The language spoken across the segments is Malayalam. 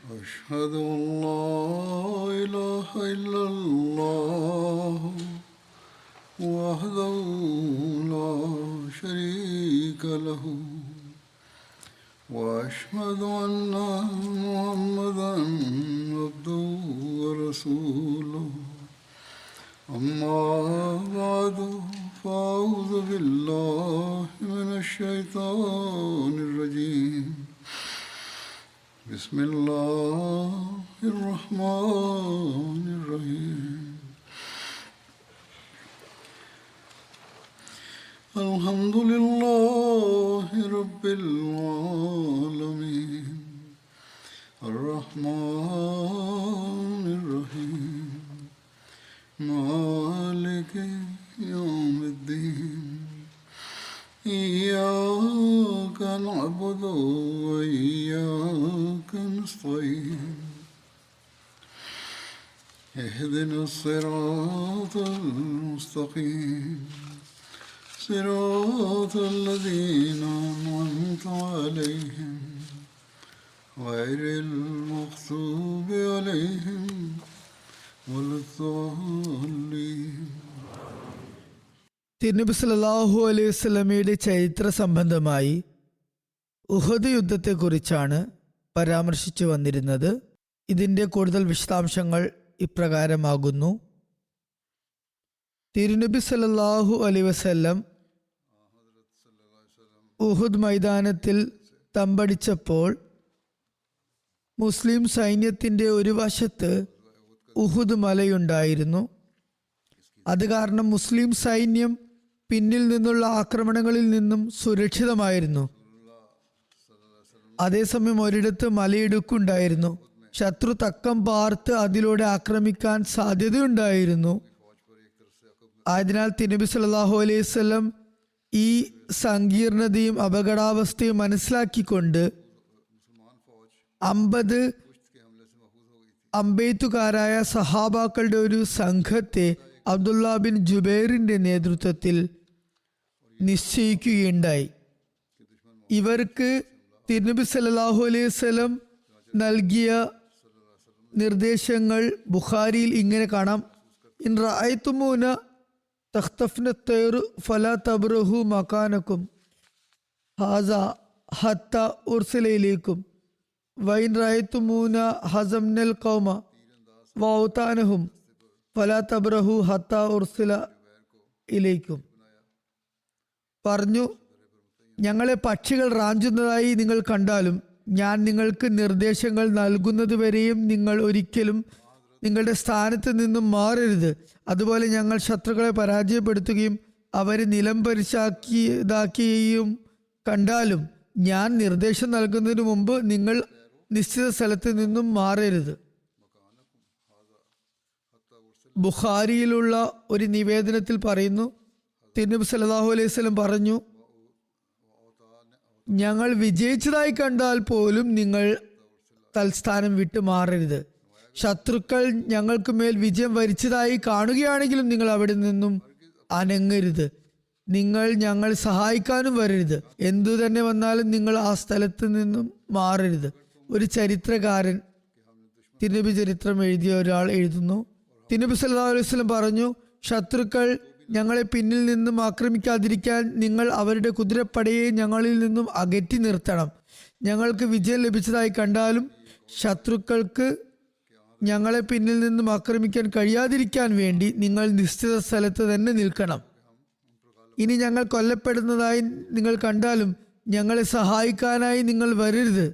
أشهد أن لا إله إلا الله وحده لا شريك له وأشهد أن محمدا عبده ورسوله أما بعد فأعوذ بالله من الشيطان الرجيم بسم الله الرحمن الرحيم الحمد لله رب العالمين الرحمن الرحيم مالك يوم الدين إياك نعبد وإياك نستعين اهدنا الصراط المستقيم صراط الذين أنعمت عليهم غير المغضوب عليهم ولا الضالين. തിരുനബി സല്ലല്ലാഹു അലൈഹി വസല്ലമയുടെ ചരിത്ര സംബന്ധമായി ഉഹദ് യുദ്ധത്തെക്കുറിച്ചാണ് പരാമർശിച്ചു വന്നിരുന്നത്. ഇതിൻ്റെ കൂടുതൽ വിശദാംശങ്ങൾ ഇപ്രകാരമാകുന്നു. തിരുനബി സല്ലല്ലാഹു അലൈഹി വസല്ലം ഉഹദ് മൈതാനത്തിൽ തമ്പടിച്ചപ്പോൾ മുസ്ലിം സൈന്യത്തിൻ്റെ ഒരു വശത്ത് ഉഹദ് മലയുണ്ടായിരുന്നു. അത് കാരണം മുസ്ലിം സൈന്യം പിന്നിൽ നിന്നുള്ള ആക്രമണങ്ങളിൽ നിന്നും സുരക്ഷിതമായിരുന്നു. അതേസമയം ഒരിടത്ത് മലയിടുക്കുണ്ടായിരുന്നു. ശത്രു തക്കം പാർത്ത് അതിലൂടെ ആക്രമിക്കാൻ സാധ്യതയുണ്ടായിരുന്നു. ആയതിനാൽ തിരുനബി സല്ലല്ലാഹു അലൈഹി വസല്ലം ഈ സങ്കീർണതയും അപകടാവസ്ഥയും മനസ്സിലാക്കിക്കൊണ്ട് 50 അമ്പെയ്ത്തുകാരായ സഹാബാക്കളുടെ ഒരു സംഘത്തെ അബ്ദുള്ള ബിൻ ജുബൈറിന്റെ നേതൃത്വത്തിൽ നിശ്ചയിക്കുകയുണ്ടായി. ഇവർക്ക് തിരുനബി സല്ലല്ലാഹു അലൈഹി വസല്ലം നൽകിയ നിർദ്ദേശങ്ങൾ ബുഖാരിയിൽ ഇങ്ങനെ കാണാം. ഇൻ റഅയ്തുമൂന തഖ്തഫ്ന തൈറു ഫലാ തബ്റഹു മകാനകും ഹാസ ഹത്ത ഉർസില ഇലൈക്കും വൈൻ റഅയ്തുമൂന ഹസംനൽ ഖൗമ വൗതാനഹും ഫലാ തബ്റഹു ഹത്ത ഉർസില ഇലൈക്കും. പറഞ്ഞു, ഞങ്ങളെ പക്ഷികൾ റാഞ്ചുന്നതായി നിങ്ങൾ കണ്ടാലും ഞാൻ നിങ്ങൾക്ക് നിർദ്ദേശങ്ങൾ നൽകുന്നതുവരെയും നിങ്ങൾ ഒരിക്കലും നിങ്ങളുടെ സ്ഥാനത്ത് നിന്നും മാറരുത്. അതുപോലെ ഞങ്ങൾ ശത്രുക്കളെ പരാജയപ്പെടുത്തുകയും അവരെ നിലംപരിശാക്കിയതാക്കുകയും കണ്ടാലും ഞാൻ നിർദ്ദേശം നൽകുന്നതിന് മുമ്പ് നിങ്ങൾ നിശ്ചിത സ്ഥലത്ത് നിന്നും മാറരുത്. ബുഖാരിയിലുള്ള ഒരു നിവേദനത്തിൽ പറയുന്നു, തിരുനബി സല്ലല്ലാഹു അലൈഹി വസല്ലം പറഞ്ഞു, ഞങ്ങൾ വിജയിച്ചതായി കണ്ടാൽ പോലും നിങ്ങൾ തൽസ്ഥാനം വിട്ടു മാറരുത്. ശത്രുക്കൾ ഞങ്ങൾക്ക് മേൽ വിജയം വരിച്ചതായി കാണുകയാണെങ്കിലും നിങ്ങൾ അവിടെ നിന്നും അനങ്ങരുത്. നിങ്ങൾ ഞങ്ങൾ സഹായിക്കാനും വരരുത്. എന്തു തന്നെ വന്നാലും നിങ്ങൾ ആ സ്ഥലത്ത് നിന്നും മാറരുത്. ഒരു ചരിത്രകാരൻ, തിരുനബി ചരിത്രം എഴുതിയ ഒരാൾ എഴുതുന്നു, തിരുനബി സല്ലല്ലാഹു അലൈഹി വസല്ലം പറഞ്ഞു, ശത്രുക്കൾ ഞങ്ങളെ പിന്നിൽ നിന്നും ആക്രമിക്കാതിരിക്കാൻ നിങ്ങൾ അവരുടെ കുതിരപ്പടയെ ഞങ്ങളിൽ നിന്നും അകറ്റി നിർത്തണം. ഞങ്ങൾക്ക് വിജയം ലഭിച്ചതായി കണ്ടാലും ശത്രുക്കൾക്ക് ഞങ്ങളെ പിന്നിൽ നിന്നും ആക്രമിക്കാൻ കഴിയാതിരിക്കാൻ വേണ്ടി നിങ്ങൾ നിശ്ചിത സ്ഥലത്ത് തന്നെ നിൽക്കണം. ഇനി ഞങ്ങൾ കൊല്ലപ്പെടുന്നതായി നിങ്ങൾ കണ്ടാലും ഞങ്ങളെ സഹായിക്കാനായി നിങ്ങൾ വരരുത്.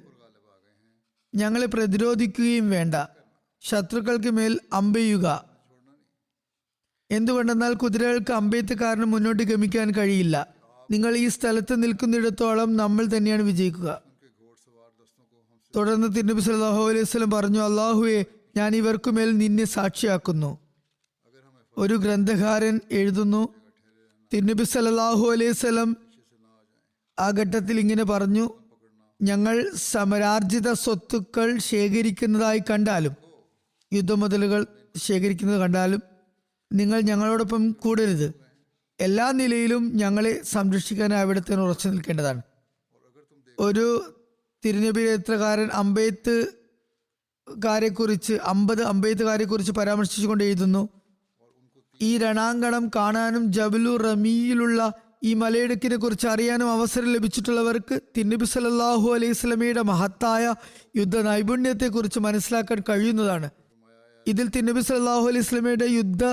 ഞങ്ങളെ പ്രതിരോധിക്കുകയും വേണ്ട. ശത്രുക്കൾക്ക് മേൽ അമ്പെയ്യുക. എന്തുകൊണ്ടെന്നാൽ കുതിരകൾക്ക് അമ്പെയ്ത്ത് കാരണം മുന്നോട്ട് ഗമിക്കാൻ കഴിയില്ല. നിങ്ങൾ ഈ സ്ഥലത്ത് നിൽക്കുന്നിടത്തോളം നമ്മൾ തന്നെയാണ് വിജയിക്കുക. തുടർന്ന് തിരുനബി സല്ലല്ലാഹു അലൈഹി വസല്ലം പറഞ്ഞു, അല്ലാഹുവേ, ഞാൻ ഇവർക്കുമേൽ നിന്നെ സാക്ഷിയാക്കുന്നു. ഒരു ഗ്രന്ഥകാരൻ എഴുതുന്നു, തിരുനബി സല്ലല്ലാഹു അലൈഹി വസല്ലം ആ ഘട്ടത്തിൽ ഇങ്ങനെ പറഞ്ഞു, ഞങ്ങൾ സമരാർജിത സ്വത്തുക്കൾ ശേഖരിക്കുന്നതായി കണ്ടാലും, യുദ്ധമുതലുകൾ ശേഖരിക്കുന്നത് കണ്ടാലും നിങ്ങൾ ഞങ്ങളോടൊപ്പം കൂടരുത്. എല്ലാ നിലയിലും ഞങ്ങളെ സംരക്ഷിക്കാനായി അവിടുത്തെ ഉറച്ചു നിൽക്കേണ്ടതാണ്. ഒരു തിരുനബി ചരിത്രകാരൻ അമ്പെയ്ത്ത് കാരെക്കുറിച്ച് 50 അമ്പെയ്ത്തുകാരെ കുറിച്ച് പരാമർശിച്ചുകൊണ്ട് എഴുതുന്നു, ഈ രണാങ്കണം കാണാനും ജബലു റമിയിലുള്ള ഈ മലയിടുക്കിനെ കുറിച്ച് അറിയാനും അവസരം ലഭിച്ചിട്ടുള്ളവർക്ക് തിരുനബി സല്ലല്ലാഹു അലൈഹി വസല്ലമയുടെ മഹത്തായ യുദ്ധ നൈപുണ്യത്തെക്കുറിച്ച് മനസ്സിലാക്കാൻ കഴിയുന്നതാണ്. ഇതിൽ തിരുനബി സല്ലല്ലാഹു അലൈഹി വസല്ലമയുടെ യുദ്ധ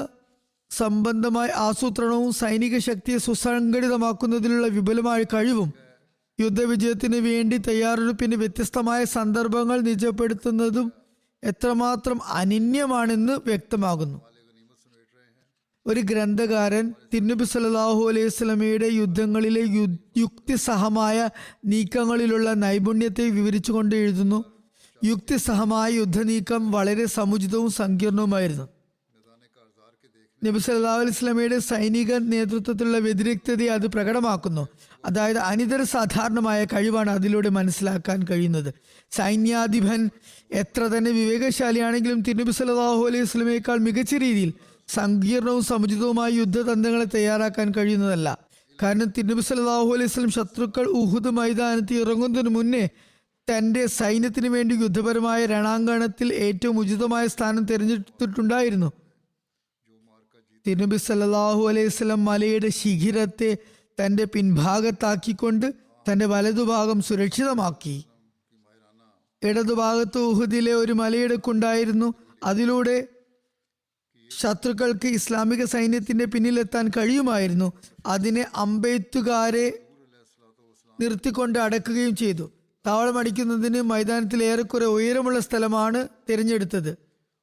സംബന്ധമായ ആസൂത്രണവും സൈനിക ശക്തിയെ സുസംഘടിതമാക്കുന്നതിലുള്ള വിപുലമായ കഴിവും യുദ്ധവിജയത്തിന് വേണ്ടി തയ്യാറെടുപ്പിന് വ്യത്യസ്തമായ സന്ദർഭങ്ങൾ നിജപ്പെടുത്തുന്നതും എത്രമാത്രം അനന്യമാണെന്ന് വ്യക്തമാകുന്നു. ഒരു ഗ്രന്ഥകാരൻ തിരുനബി സല്ലല്ലാഹു അലൈഹി വസല്ലമയുടെ യുദ്ധങ്ങളിലെ യുക്തിസഹമായ നീക്കങ്ങളിലുള്ള നൈപുണ്യത്തെ വിവരിച്ചുകൊണ്ട് എഴുതുന്നു, യുക്തിസഹമായ യുദ്ധനീക്കം വളരെ സമുചിതവും സങ്കീർണവുമായിരുന്നു. നബി സല്ലല്ലാഹു അലൈഹി വസല്ലമയുടെ സൈനിക നേതൃത്വത്തിലുള്ള വ്യതിരിക്തതയെ അത് പ്രകടമാക്കുന്നു. അതായത് അനിതര സാധാരണമായ കഴിവാണ് അതിലൂടെ മനസ്സിലാക്കാൻ കഴിയുന്നത്. സൈന്യാധിപൻ എത്ര തന്നെ വിവേകശാലിയാണെങ്കിലും തിരുനബി സല്ലല്ലാഹു അലൈഹി വസല്ലമയേക്കാൾ മികച്ച രീതിയിൽ സങ്കീർണവും സമുചിതവുമായ യുദ്ധതന്ത്രങ്ങളെ തയ്യാറാക്കാൻ കഴിയുന്നതല്ല. കാരണം തിരുനബി സല്ലല്ലാഹു അലൈഹി വസല്ലം ശത്രുക്കൾ ഉഹുദ് മൈതാനത്തിൽ ഇറങ്ങുന്നതിന് മുന്നേ തൻ്റെ സൈന്യത്തിന് വേണ്ടി യുദ്ധപരമായ രണാങ്കണത്തിൽ ഏറ്റവും ഉചിതമായ സ്ഥാനം തിരഞ്ഞെടുത്തിട്ടുണ്ടായിരുന്നു. തിരുനബി സല്ലല്ലാഹു അലൈഹി വസല്ലം മലയുടെ ശിഖിരത്തെ തൻ്റെ പിൻഭാഗത്താക്കിക്കൊണ്ട് തൻ്റെ വലതുഭാഗം സുരക്ഷിതമാക്കി. ഇടതുഭാഗത്ത് ഉഹുദിലെ ഒരു മലയിടുക്കുണ്ടായിരുന്നു. അതിലൂടെ ശത്രുക്കൾക്ക് ഇസ്ലാമിക സൈന്യത്തിന്റെ പിന്നിലെത്താൻ കഴിയുമായിരുന്നു. അതിനെ അമ്പെയ്ത്തുകാരെ നിർത്തിക്കൊണ്ട് അടക്കുകയും ചെയ്തു. താവളമടിക്കുന്നതിന് മൈതാനത്തിൽ ഏറെക്കുറെ ഉയരമുള്ള സ്ഥലമാണ് തിരഞ്ഞെടുത്തത്.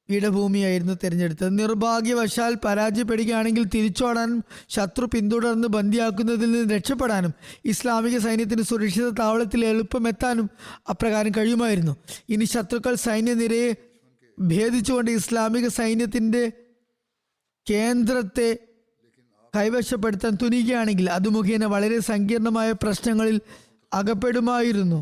പീഠഭൂമിയായിരുന്നു തിരഞ്ഞെടുത്തത്. നിർഭാഗ്യവശാൽ പരാജയപ്പെടുകയാണെങ്കിൽ തിരിച്ചോടാനും ശത്രു പിന്തുടർന്ന് ബന്ദിയാക്കുന്നതിൽ നിന്ന് രക്ഷപ്പെടാനും ഇസ്ലാമിക സൈന്യത്തിന് സുരക്ഷിത താവളത്തിൽ എളുപ്പമെത്താനും അപ്രകാരം കഴിയുമായിരുന്നു. ഇനി ശത്രുക്കൾ സൈന്യനിരയെ ഭേദിച്ചുകൊണ്ട് ഇസ്ലാമിക സൈന്യത്തിന്റെ കേന്ദ്രത്തെ കൈവശപ്പെടുത്താൻ തുനിയുകയാണെങ്കിൽ അത് മുഖേന വളരെ സങ്കീർണമായ പ്രശ്നങ്ങളിൽ അകപ്പെടുമായിരുന്നു.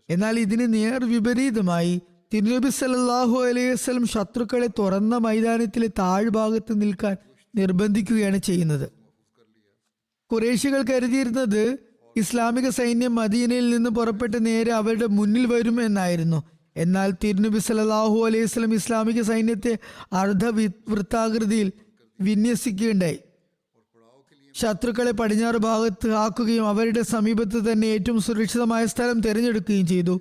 എന്നാൽ ഇതിന് നേർ വിപരീതമായി തിരുനബി സല്ലല്ലാഹു അലൈഹി വസല്ലം ശത്രുക്കളെ തുറന്ന മൈതാനത്തിലെ താഴ്ഭാഗത്ത് നിൽക്കാൻ നിർബന്ധിക്കുകയാണ് ചെയ്യുന്നത്. ഖുറൈശികൾ കരുതിയിരുന്നത് ഇസ്ലാമിക സൈന്യം മദീനയിൽ നിന്ന് പുറപ്പെട്ട് നേരെ അവരുടെ മുന്നിൽ വരും എന്നായിരുന്നു. എന്നാൽ തിരുനബി സല്ലല്ലാഹു അലൈഹി വസല്ലം ഇസ്ലാമിക സൈന്യത്തെ അർദ്ധവൃത്താകൃതിയിൽ വിന്യസിക്കുകയുണ്ടായി. ശത്രുക്കളെ പടിഞ്ഞാറ് ഭാഗത്ത് ആക്കുകയും അവരുടെ സമീപത്ത് തന്നെ ഏറ്റവും സുരക്ഷിതമായ സ്ഥലം തിരഞ്ഞെടുക്കുകയും ചെയ്തു.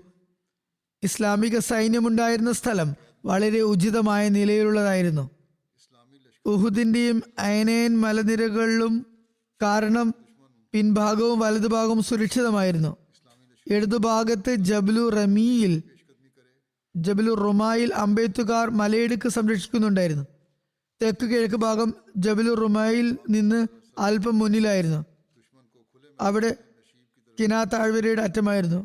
ഇസ്ലാമിക സൈന്യമുണ്ടായിരുന്ന സ്ഥലം വളരെ ഉചിതമായ നിലയിലുള്ളതായിരുന്നു. ഉഹുദിന്റെയും ഐനൈൻ മലനിരകളിലും കാരണം പിൻഭാഗവും വലതുഭാഗവും സുരക്ഷിതമായിരുന്നു. ഇടതുഭാഗത്ത് ജബലു റുമായിൽ അമ്പെയ്ത്തുകാർ മലയിടുക്ക് സംരക്ഷിക്കുന്നുണ്ടായിരുന്നു. തെക്ക് കിഴക്ക് ഭാഗം ജബലു റുമായിൽ നിന്ന് അല്പം മുന്നിലായിരുന്നു. അവിടെ കിനാ താഴ്വരയുടെ അറ്റമായിരുന്നു.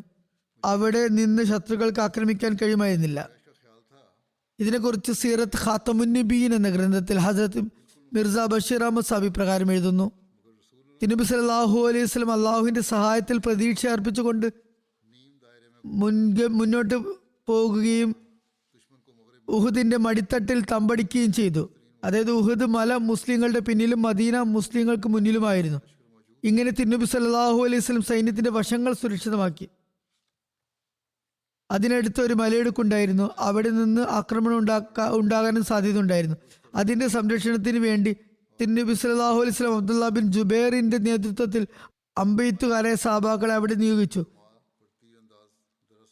അവിടെ നിന്ന് ശത്രുക്കൾക്ക് ആക്രമിക്കാൻ കഴിയുമായിരുന്നില്ല. ഇതിനെക്കുറിച്ച് സീറത്ത് ഖാത്തമുൻ നബിയീൻ എന്ന ഗ്രന്ഥത്തിൽ ഹസ്രത്ത് മിർസ ബഷീർ അഹമ്മദ് സാബി പ്രകാരം എഴുതുന്നു, തിരുനബി സല്ലല്ലാഹു അലൈഹി വസല്ലം അള്ളാഹുവിന്റെ സഹായത്തിൽ പ്രതീക്ഷ അർപ്പിച്ചുകൊണ്ട് മുന്നോട്ട് പോകുകയും ഉഹുദിന്റെ മടിത്തട്ടിൽ തമ്പടിക്കുകയും ചെയ്തു. അതായത് ഉഹുദ് മല മുസ്ലിങ്ങളുടെ പിന്നിലും മദീന മുസ്ലിങ്ങൾക്ക് മുന്നിലുമായിരുന്നു. ഇങ്ങനെ തിരുനബി സല്ലല്ലാഹു അലൈഹി വസല്ലം സൈന്യത്തിന്റെ വശങ്ങൾ സുരക്ഷിതമാക്കി. അതിനടുത്ത് ഒരു മലയിടുക്കുണ്ടായിരുന്നു. അവിടെ നിന്ന് ആക്രമണം ഉണ്ടാകാനും സാധ്യത ഉണ്ടായിരുന്നു. അതിന്റെ സംരക്ഷണത്തിന് വേണ്ടി തിരുനബി സല്ലല്ലാഹു അലൈഹി വസല്ലം അബ്ദുല്ലാ ബിൻ ജുബൈറിന്റെ നേതൃത്വത്തിൽ അമ്പെയ്ത്തുകാരെ സഹാബാക്കളെ അവിടെ നിയോഗിച്ചു.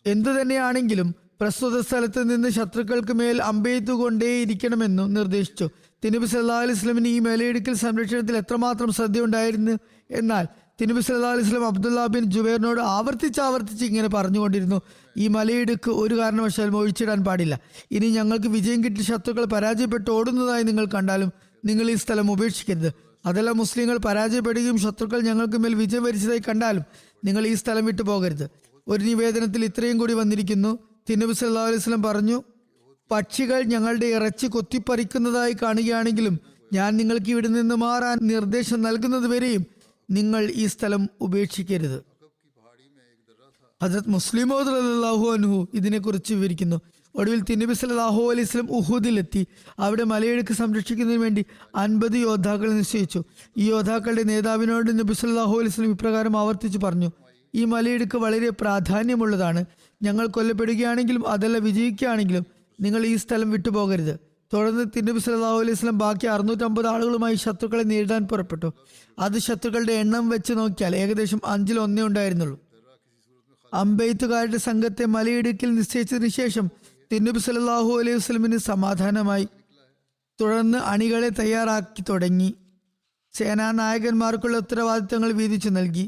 എന്തു തന്നെയാണെങ്കിലും പ്രസ്തുത സ്ഥലത്ത് നിന്ന് ശത്രുക്കൾക്ക് മേൽ അമ്പെയ്ത്തുകൊണ്ടേയിരിക്കണമെന്നും നിർദ്ദേശിച്ചു. തിരുനബി സല്ലല്ലാഹു അലൈഹി വസല്ലമിന് ഈ മലയിടുക്കൽ സംരക്ഷണത്തിൽ എത്രമാത്രം ശ്രദ്ധയുണ്ടായിരുന്നു എന്നാൽ തിരുനബി സല്ലല്ലാഹു അലൈഹി വസല്ലം അബ്ദുല്ലാ ബിൻ ജുബൈറിനോട് ആവർത്തിച്ച് ഇങ്ങനെ പറഞ്ഞുകൊണ്ടിരുന്നു, ഈ മലയിടുക്ക് ഒരു കാരണവശാലും ഒഴിച്ചിടാൻ പാടില്ല. ഇനി ഞങ്ങൾക്ക് വിജയം കിട്ടി ശത്രുക്കൾ പരാജയപ്പെട്ട് ഓടുന്നതായി നിങ്ങൾ കണ്ടാലും നിങ്ങൾ ഈ സ്ഥലം ഉപേക്ഷിക്കരുത്. അതല്ല, മുസ്ലിങ്ങൾ പരാജയപ്പെടുകയും ശത്രുക്കൾ ഞങ്ങൾക്ക് മേൽ വിജയം വരിച്ചതായി കണ്ടാലും നിങ്ങൾ ഈ സ്ഥലം വിട്ടു പോകരുത്. ഒരു നിവേദനത്തിൽ ഇത്രയും കൂടി വന്നിരിക്കുന്നു. തിരുനബി സല്ലല്ലാഹു അലൈഹി വസല്ലം പറഞ്ഞു, പക്ഷികൾ ഞങ്ങളുടെ ഇറച്ചി കൊത്തിപ്പറിക്കുന്നതായി കാണുകയാണെങ്കിലും ഞാൻ നിങ്ങൾക്ക് ഇവിടെ നിന്ന് മാറാൻ നിർദ്ദേശം നൽകുന്നത് വരെയും നിങ്ങൾ ഈ സ്ഥലം ഉപേക്ഷിക്കരുത്. ഹസ്രത്ത് മുസ്ലിം മൗദ് റളിയല്ലാഹു അൻഹു ഇതിനെക്കുറിച്ച് വിവരിക്കുന്നു. ഒടുവിൽ തിരുനബി സല്ലല്ലാഹു അലൈഹി വസല്ലം ഉഹുദിലെത്തി. അവിടെ മലയിടുക്ക് സംരക്ഷിക്കുന്നതിന് വേണ്ടി 50 യോദ്ധാക്കളെ നിശ്ചയിച്ചു. ഈ യോദ്ധാക്കളുടെ നേതാവിനോട് നബി സല്ലല്ലാഹു അലൈഹി വസല്ലം ഇപ്രകാരം ആവർത്തിച്ചു പറഞ്ഞു, ഈ മലയിടുക്ക് വളരെ പ്രാധാന്യമുള്ളതാണ്. ഞങ്ങൾ കൊല്ലപ്പെടുകയാണെങ്കിലും അതല്ല വിജയിക്കുകയാണെങ്കിലും നിങ്ങൾ ഈ സ്ഥലം വിട്ടുപോകരുത്. തുടർന്ന് തിരുനബി സല്ലല്ലാഹു അലൈഹി വസല്ലം ബാക്കി 650 ആളുകളുമായി ശത്രുക്കളെ നേരിടാൻ പുറപ്പെട്ടു. അത് ശത്രുക്കളുടെ എണ്ണം വെച്ച് നോക്കിയാൽ ഏകദേശം 1/5 ഉണ്ടായിരുന്നുള്ളൂ. അമ്പെയ്ത്തുകാരുടെ സംഘത്തെ മലയിടുക്കിൽ നിശ്ചയിച്ചതിനു ശേഷം തിരുനബി സല്ലല്ലാഹു അലൈഹി വസല്ലമിന് സമാധാനമായി. തുടർന്ന് അണികളെ തയ്യാറാക്കി തുടങ്ങി. സേനാനായകന്മാർക്കുള്ള ഉത്തരവാദിത്തങ്ങൾ വീതിച്ചു നൽകി.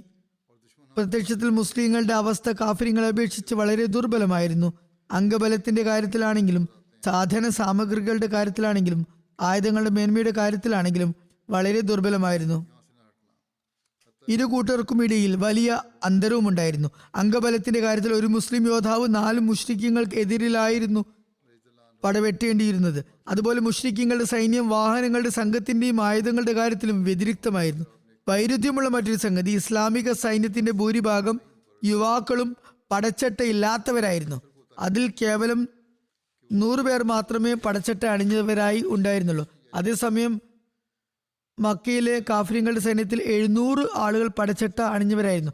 പ്രത്യക്ഷത്തിൽ മുസ്ലിങ്ങളുടെ അവസ്ഥ കാഫിര്യങ്ങളെ അപേക്ഷിച്ച് വളരെ ദുർബലമായിരുന്നു. അംഗബലത്തിന്റെ കാര്യത്തിലാണെങ്കിലും സാധന സാമഗ്രികളുടെ കാര്യത്തിലാണെങ്കിലും ആയുധങ്ങളുടെ മേന്മയുടെ കാര്യത്തിലാണെങ്കിലും വളരെ ദുർബലമായിരുന്നു. ഇരു കൂട്ടർക്കും ഇടയിൽ വലിയ അന്തരവും ഉണ്ടായിരുന്നു. അംഗബലത്തിന്റെ കാര്യത്തിൽ ഒരു മുസ്ലിം യോദ്ധാവ് 4 മുശ്രിക്കീങ്ങൾക്ക് എതിരിലായിരുന്നു പടവെട്ടേണ്ടിയിരുന്നത്. അതുപോലെ മുശ്രിക്കീങ്ങളുടെ സൈന്യം വാഹനങ്ങളുടെ സംഘത്തിന്റെയും ആയുധങ്ങളുടെ കാര്യത്തിലും വ്യതിരിക്തമായിരുന്നു. വൈരുദ്ധ്യമുള്ള മറ്റൊരു സംഗതി, ഇസ്ലാമിക സൈന്യത്തിന്റെ ഭൂരിഭാഗം യുവാക്കളും പടച്ചട്ടയില്ലാത്തവരായിരുന്നു. അതിൽ കേവലം 100 പേർ മാത്രമേ പടച്ചട്ട അണിഞ്ഞവരായി ഉണ്ടായിരുന്നുള്ളൂ. അതേസമയം മക്കയിലെ കാഫിര്യങ്ങളുടെ സൈന്യത്തിൽ 700 ആളുകൾ പടച്ചട്ട അണിഞ്ഞവരായിരുന്നു.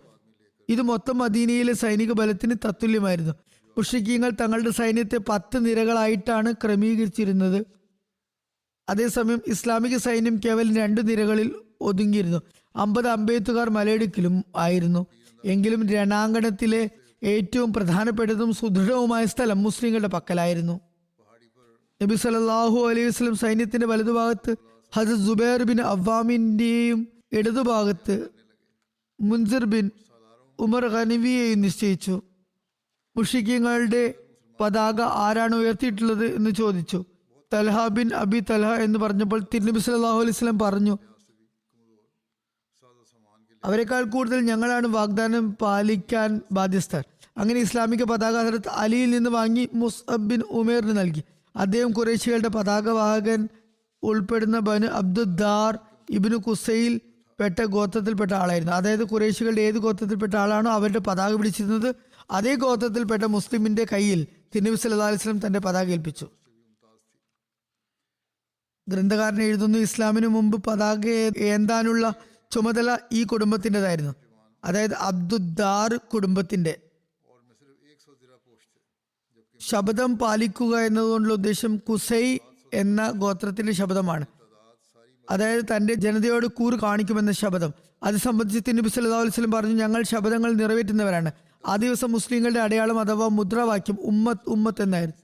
ഇത് മൊത്തം മദീനയിലെ സൈനിക ബലത്തിന് തത്തുല്യമായിരുന്നു. മുശ്രിക്കീങ്ങൾ തങ്ങളുടെ സൈന്യത്തെ 10 നിരകളായിട്ടാണ് ക്രമീകരിച്ചിരുന്നത്. അതേസമയം ഇസ്ലാമിക സൈന്യം കേവലം 2 നിരകളിൽ ഒതുങ്ങിയിരുന്നു. 50 അമ്പെയ്ത്തുകാർ മലയിടുക്കിലും ആയിരുന്നു. എങ്കിലും രണാങ്കണത്തിലെ ഏറ്റവും പ്രധാനപ്പെട്ടതും സുദൃഢവുമായ സ്ഥലം മുസ്ലിങ്ങളുടെ പക്കലായിരുന്നു. നബി സല്ലല്ലാഹു അലൈഹി വസല്ലം സൈന്യത്തിന്റെ വലതുഭാഗത്ത് ഹസരത്ത് സുബൈർ ബിൻ അവ്വാമിന്റെയും ഇടതുഭാഗത്ത് മുൻസിർ ബിൻ ഉമർ ഖനവിയെയും നിശ്ചയിച്ചു. മുശ്രിക്കീങ്ങളുടെ പതാക ആരാണ് ഉയർത്തിയിട്ടുള്ളത് എന്ന് ചോദിച്ചു. തൽഹ ബിൻ അബി തൽഹ എന്ന് പറഞ്ഞപ്പോൾ തിരുനബി സല്ലല്ലാഹു അലൈഹി വസല്ലം പറഞ്ഞു, അവരെക്കാൾ കൂടുതൽ ഞങ്ങളാണ് വാഗ്ദാനം പാലിക്കാൻ ബാധ്യസ്ഥർ. അങ്ങനെ ഇസ്ലാമിക പതാക ഹദരത്ത് അലിയിൽ നിന്ന് വാങ്ങി മുസ്അബ് ബിൻ ഉമേറിന് നൽകി. അദ്ദേഹം ഖുറൈശികളുടെ പതാകവാഹകൻ ഉൾപ്പെടുന്ന ബനു അബ്ദുദ്ദാർ ഇബ്നു കുസൈൽ പെട്ട ഗോത്രത്തിൽപ്പെട്ട ആളായിരുന്നു. അതായത് ഖുറൈശികളുടെ ഏത് ഗോത്രത്തിൽപ്പെട്ട ആളാണോ അവരുടെ പതാക പിടിച്ചിരുന്നത് അതേ ഗോത്രത്തിൽപ്പെട്ട മുസ്ലിമിന്റെ കയ്യിൽ തിരുനബി സല്ലല്ലാഹു അലൈഹി വസല്ലം തന്റെ പതാക ഏൽപ്പിച്ചു. ഗ്രന്ഥകാരൻ എഴുതുന്നു, ഇസ്ലാമിന് മുമ്പ് പതാക ഏന്താനുള്ള ചുമതല ഈ കുടുംബത്തിൻ്റെതായിരുന്നു. അതായത് അബ്ദുദ്ദാർ കുടുംബത്തിന്റെ. ശബ്ദം പാലിക്കുക എന്നതുകൊണ്ടുള്ള ഉദ്ദേശം കുസൈ എന്ന ഗോത്രത്തിന്റെ ശബ്ദമാണ്. അതായത് തന്റെ ജനതയോട് കൂറ് കാണിക്കുമെന്ന ശബ്ദം. അത് സംബന്ധിച്ച് തിരുനബി സല്ലല്ലാഹു അലൈഹി വസല്ലം പറഞ്ഞു, ഞങ്ങൾ ശബ്ദങ്ങൾ നിറവേറ്റുന്നവരാണ്. ആ ദിവസം മുസ്ലിങ്ങളുടെ അടയാളം അഥവാ മുദ്രാവാക്യം ഉമ്മത്ത് ഉമ്മത്ത് എന്നായിരുന്നു.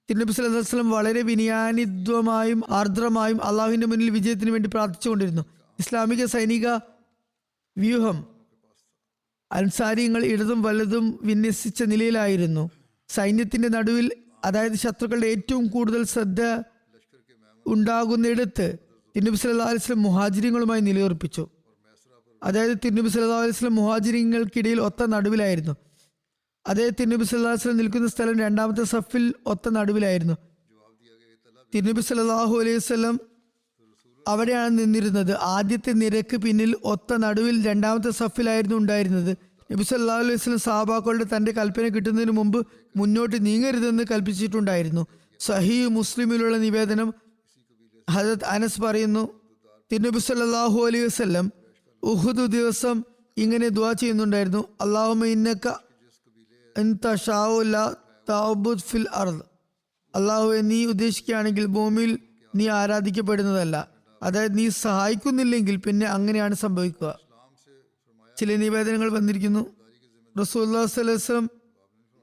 തിരുനബി സല്ലല്ലാഹു അലൈഹി വസല്ലം വളരെ വിനയാനിത്വമായും ആർദ്രമായും അള്ളാഹുവിന്റെ മുന്നിൽ വിജയത്തിന് വേണ്ടി പ്രാർത്ഥിച്ചുകൊണ്ടിരുന്നു. ഇസ്ലാമിക സൈനിക വ്യൂഹം അൻസാരിങ്ങൾ ഇടതും വലതും വിന്യസിച്ച നിലയിലായിരുന്നു. സൈന്യത്തിന്റെ നടുവിൽ, അതായത് ശത്രുക്കളുടെ ഏറ്റവും കൂടുതൽ ശ്രദ്ധ ഉണ്ടാകുന്നിടത്ത് തിരുനബി സല്ലല്ലാഹു അലൈഹി വസല്ലം മുഹാജിരിങ്ങളുമായി നിലയുറപ്പിച്ചു. അതായത് തിരുനബി സല്ലല്ലാഹു അലൈഹി വസല്ലം മുഹാജിരിങ്ങൾക്കിടയിൽ ഒത്ത നടുവിലായിരുന്നു. അതായത് തിരുനബി സല്ലല്ലാഹു അലൈഹി വസല്ലം നിൽക്കുന്ന സ്ഥലം 2ാമത്തെ സഫിൽ ഒത്ത നടുവിലായിരുന്നു. തിരുനബി സല്ലല്ലാഹു അലൈഹി വസല്ലം അവിടെയാണ് നിന്നിരുന്നത്. ആദ്യത്തെ നിരക്ക് പിന്നിൽ ഒത്ത നടുവിൽ 2ാമത്തെ സഫിലായിരുന്നു ഉണ്ടായിരുന്നത്. നബി സല്ലല്ലാഹു അലൈഹി വസല്ലം സഹാബാക്കളോട് തന്റെ കൽപ്പന കിട്ടുന്നതിന് മുമ്പ് മുന്നോട്ട് നീങ്ങരുതെന്ന് കൽപ്പിച്ചിട്ടുണ്ടായിരുന്നു. സഹീഹ് മുസ്ലിമിലുള്ള നിവേദനം ഹദരത്ത് അനസ് പറയുന്നു, തിരുനബി സല്ലല്ലാഹു അലൈഹി വസല്ലം ഉഹുദ് ദിവസം ഇങ്ങനെ ദുആ ചെയ്യുന്നുണ്ടായിരുന്നു, അല്ലാഹുമ്മ ഇന്നക അൻത ശാഉ ലാ തഅബുദ് ഫിൽ അർദ്. അല്ലാഹുവേ, നീ ഉദ്ദേശിക്കുകയാണെങ്കിൽ ഭൂമിയിൽ നീ ആരാധിക്കപ്പെടുന്നതല്ല. അതായത് നീ സഹായിക്കുന്നില്ലെങ്കിൽ പിന്നെ അങ്ങനെയാണ് സംഭവിക്കുക. ചില നിവേദനങ്ങൾ വന്നിരിക്കുന്നു, റസൂലുള്ളാഹി സ്വല്ലല്ലാഹു അലൈഹി വസല്ലം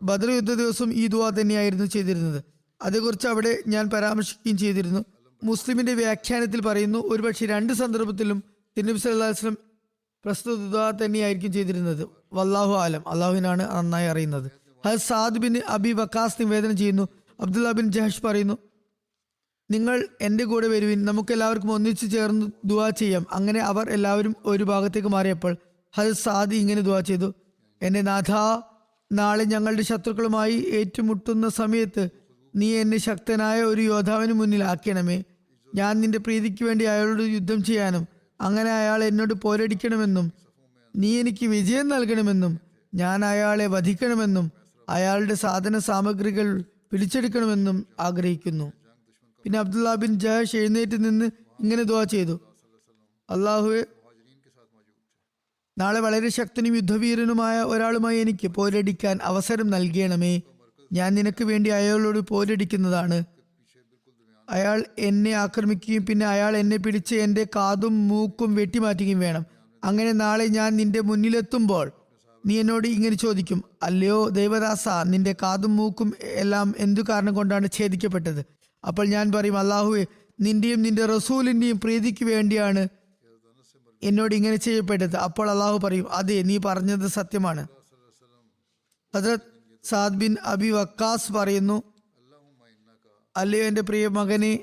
ബദർ യുദ്ധ ദിവസം ഈ ദുആ തന്നെയായിരുന്നു ചെയ്തിരുന്നത്. അതേക്കുറിച്ച് അവിടെ ഞാൻ പരാമർശിക്കുകയും ചെയ്തിരുന്നു. മുസ്ലിമിന്റെ വ്യാഖ്യാനത്തിൽ പറയുന്നു, ഒരുപക്ഷെ 2 സന്ദർഭത്തിലും തിരുനബി സല്ലല്ലാഹു അലൈഹി വസല്ലം പ്രസ്തുത ദുആ തന്നെയായിരിക്കും ചെയ്തിരുന്നത്. വല്ലാഹു ആലം, അള്ളാഹുവിനാണ് നന്നായി അറിയുന്നത്. ഹദരത്ത് സാദ് ബിൻ അബി വക്കാസ് നിവേദനം ചെയ്യുന്നു, അബ്ദുല്ല ബിൻ ജഹഷ് പറയുന്നു, നിങ്ങൾ എൻ്റെ കൂടെ വരുവിൻ, നമുക്ക് എല്ലാവർക്കും ഒന്നിച്ചു ചേർന്ന് ദുആ ചെയ്യാം. അങ്ങനെ അവർ എല്ലാവരും ഒരു ഭാഗത്തേക്ക് മാറിയപ്പോൾ ഹദരത്ത് സാദ് ഇങ്ങനെ ദുആ ചെയ്തു, എൻ്റെ നാഥ, നാളെ ഞങ്ങളുടെ ശത്രുക്കളുമായി ഏറ്റുമുട്ടുന്ന സമയത്ത് നീ എന്നെ ശക്തനായ ഒരു യോദ്ധാവിന് മുന്നിൽ ആക്കണമേ. ഞാൻ നിന്റെ പ്രീതിക്ക് വേണ്ടി അയാളോട് യുദ്ധം ചെയ്യാനും അങ്ങനെ അയാൾ എന്നോട് പോരടിക്കണമെന്നും നീ എനിക്ക് വിജയം നൽകണമെന്നും ഞാൻ അയാളെ വധിക്കണമെന്നും അയാളുടെ സാധന സാമഗ്രികൾ പിടിച്ചെടുക്കണമെന്നും ആഗ്രഹിക്കുന്നു. പിന്നെ അബ്ദുല്ല ബിൻ ജഹഷ് എഴുന്നേറ്റ് നിന്ന് ഇങ്ങനെ ദുആ ചെയ്തു, അള്ളാഹുവെ, നാളെ വളരെ ശക്തനും യുദ്ധവീരനുമായ ഒരാളുമായി എനിക്ക് പോരടിക്കാൻ അവസരം നൽകണമേ. ഞാൻ നിനക്ക് വേണ്ടി അയാളോട് പോരടിക്കുന്നതാണ്. അയാൾ എന്നെ ആക്രമിക്കുകയും പിന്നെ അയാൾ എന്നെ പിടിച്ച് എൻ്റെ കാതും മൂക്കും വെട്ടിമാറ്റുകയും വേണം. അങ്ങനെ നാളെ ഞാൻ നിന്റെ മുന്നിലെത്തുമ്പോൾ നീ എന്നോട് ഇങ്ങനെ ചോദിക്കും, അല്ലയോ ദൈവദാസ, നിന്റെ കാതും മൂക്കും എല്ലാം എന്തു കാരണം കൊണ്ടാണ് ഛേദിക്കപ്പെട്ടത്? അപ്പോൾ ഞാൻ പറയും, അള്ളാഹുവെ, നിന്റെയും നിന്റെ റസൂലിന്റെയും പ്രീതിക്ക് വേണ്ടിയാണ് എന്നോട് ഇങ്ങനെ ചെയ്യപ്പെട്ടത്. അപ്പോൾ അള്ളാഹു പറയും, അതെ, നീ പറഞ്ഞത് സത്യമാണ്. ഹദ്രത്ത് സാദ് ബിൻ അബി വക്കാസ് പറയുന്നു, അല്ലയോ എൻ്റെ പ്രിയ മകനെ,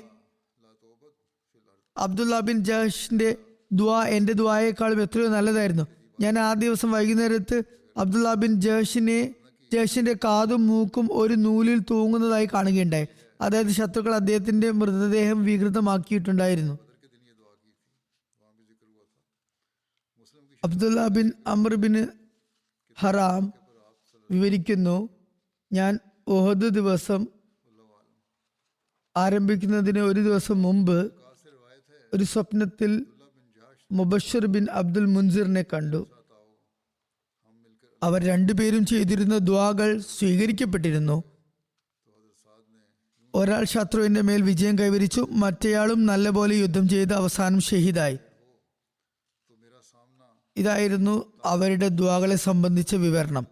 അബ്ദുള്ള ബിൻ ജഹ്ഷിന്റെ ദുആ എൻ്റെ ദുആയേക്കാളും എത്രയോ നല്ലതായിരുന്നു. ഞാൻ ആ ദിവസം വൈകുന്നേരത്ത് അബ്ദുള്ള ബിൻ ജഹ്ഷിന്റെ കാതും മൂക്കും ഒരു നൂലിൽ തൂങ്ങുന്നതായി കാണുകയുണ്ടായി. അതായത് ശത്രുക്കൾ അദ്ദേഹത്തിന്റെ മൃതദേഹം വികൃതമാക്കിയിട്ടുണ്ടായിരുന്നു. അബ്ദുള്ള ബിൻ അമർ ബിൻ ഹറാം വിവരിക്കുന്നു, ഞാൻ ഉഹദ് ദിവസം ആരംഭിക്കുന്നതിന് ഒരു ദിവസം മുമ്പ് ഒരു സ്വപ്നത്തിൽ മുബഷിർ ബിൻ അബ്ദുൽ മുൻസിറിനെ കണ്ടു. അവർ രണ്ടുപേരും ചെയ്തിരുന്ന ദുആകൾ സ്വീകരിക്കപ്പെട്ടിരുന്നു. ഒരാൾ ശത്രുവിന്റെ മേൽ വിജയം കൈവരിച്ചു, മറ്റേയാളും നല്ലപോലെ യുദ്ധം ചെയ്ത് അവസാനം ഷഹീദായി. ഇതായിരുന്നു അവരുടെ ദുആകളെ സംബന്ധിച്ച വിവരണം.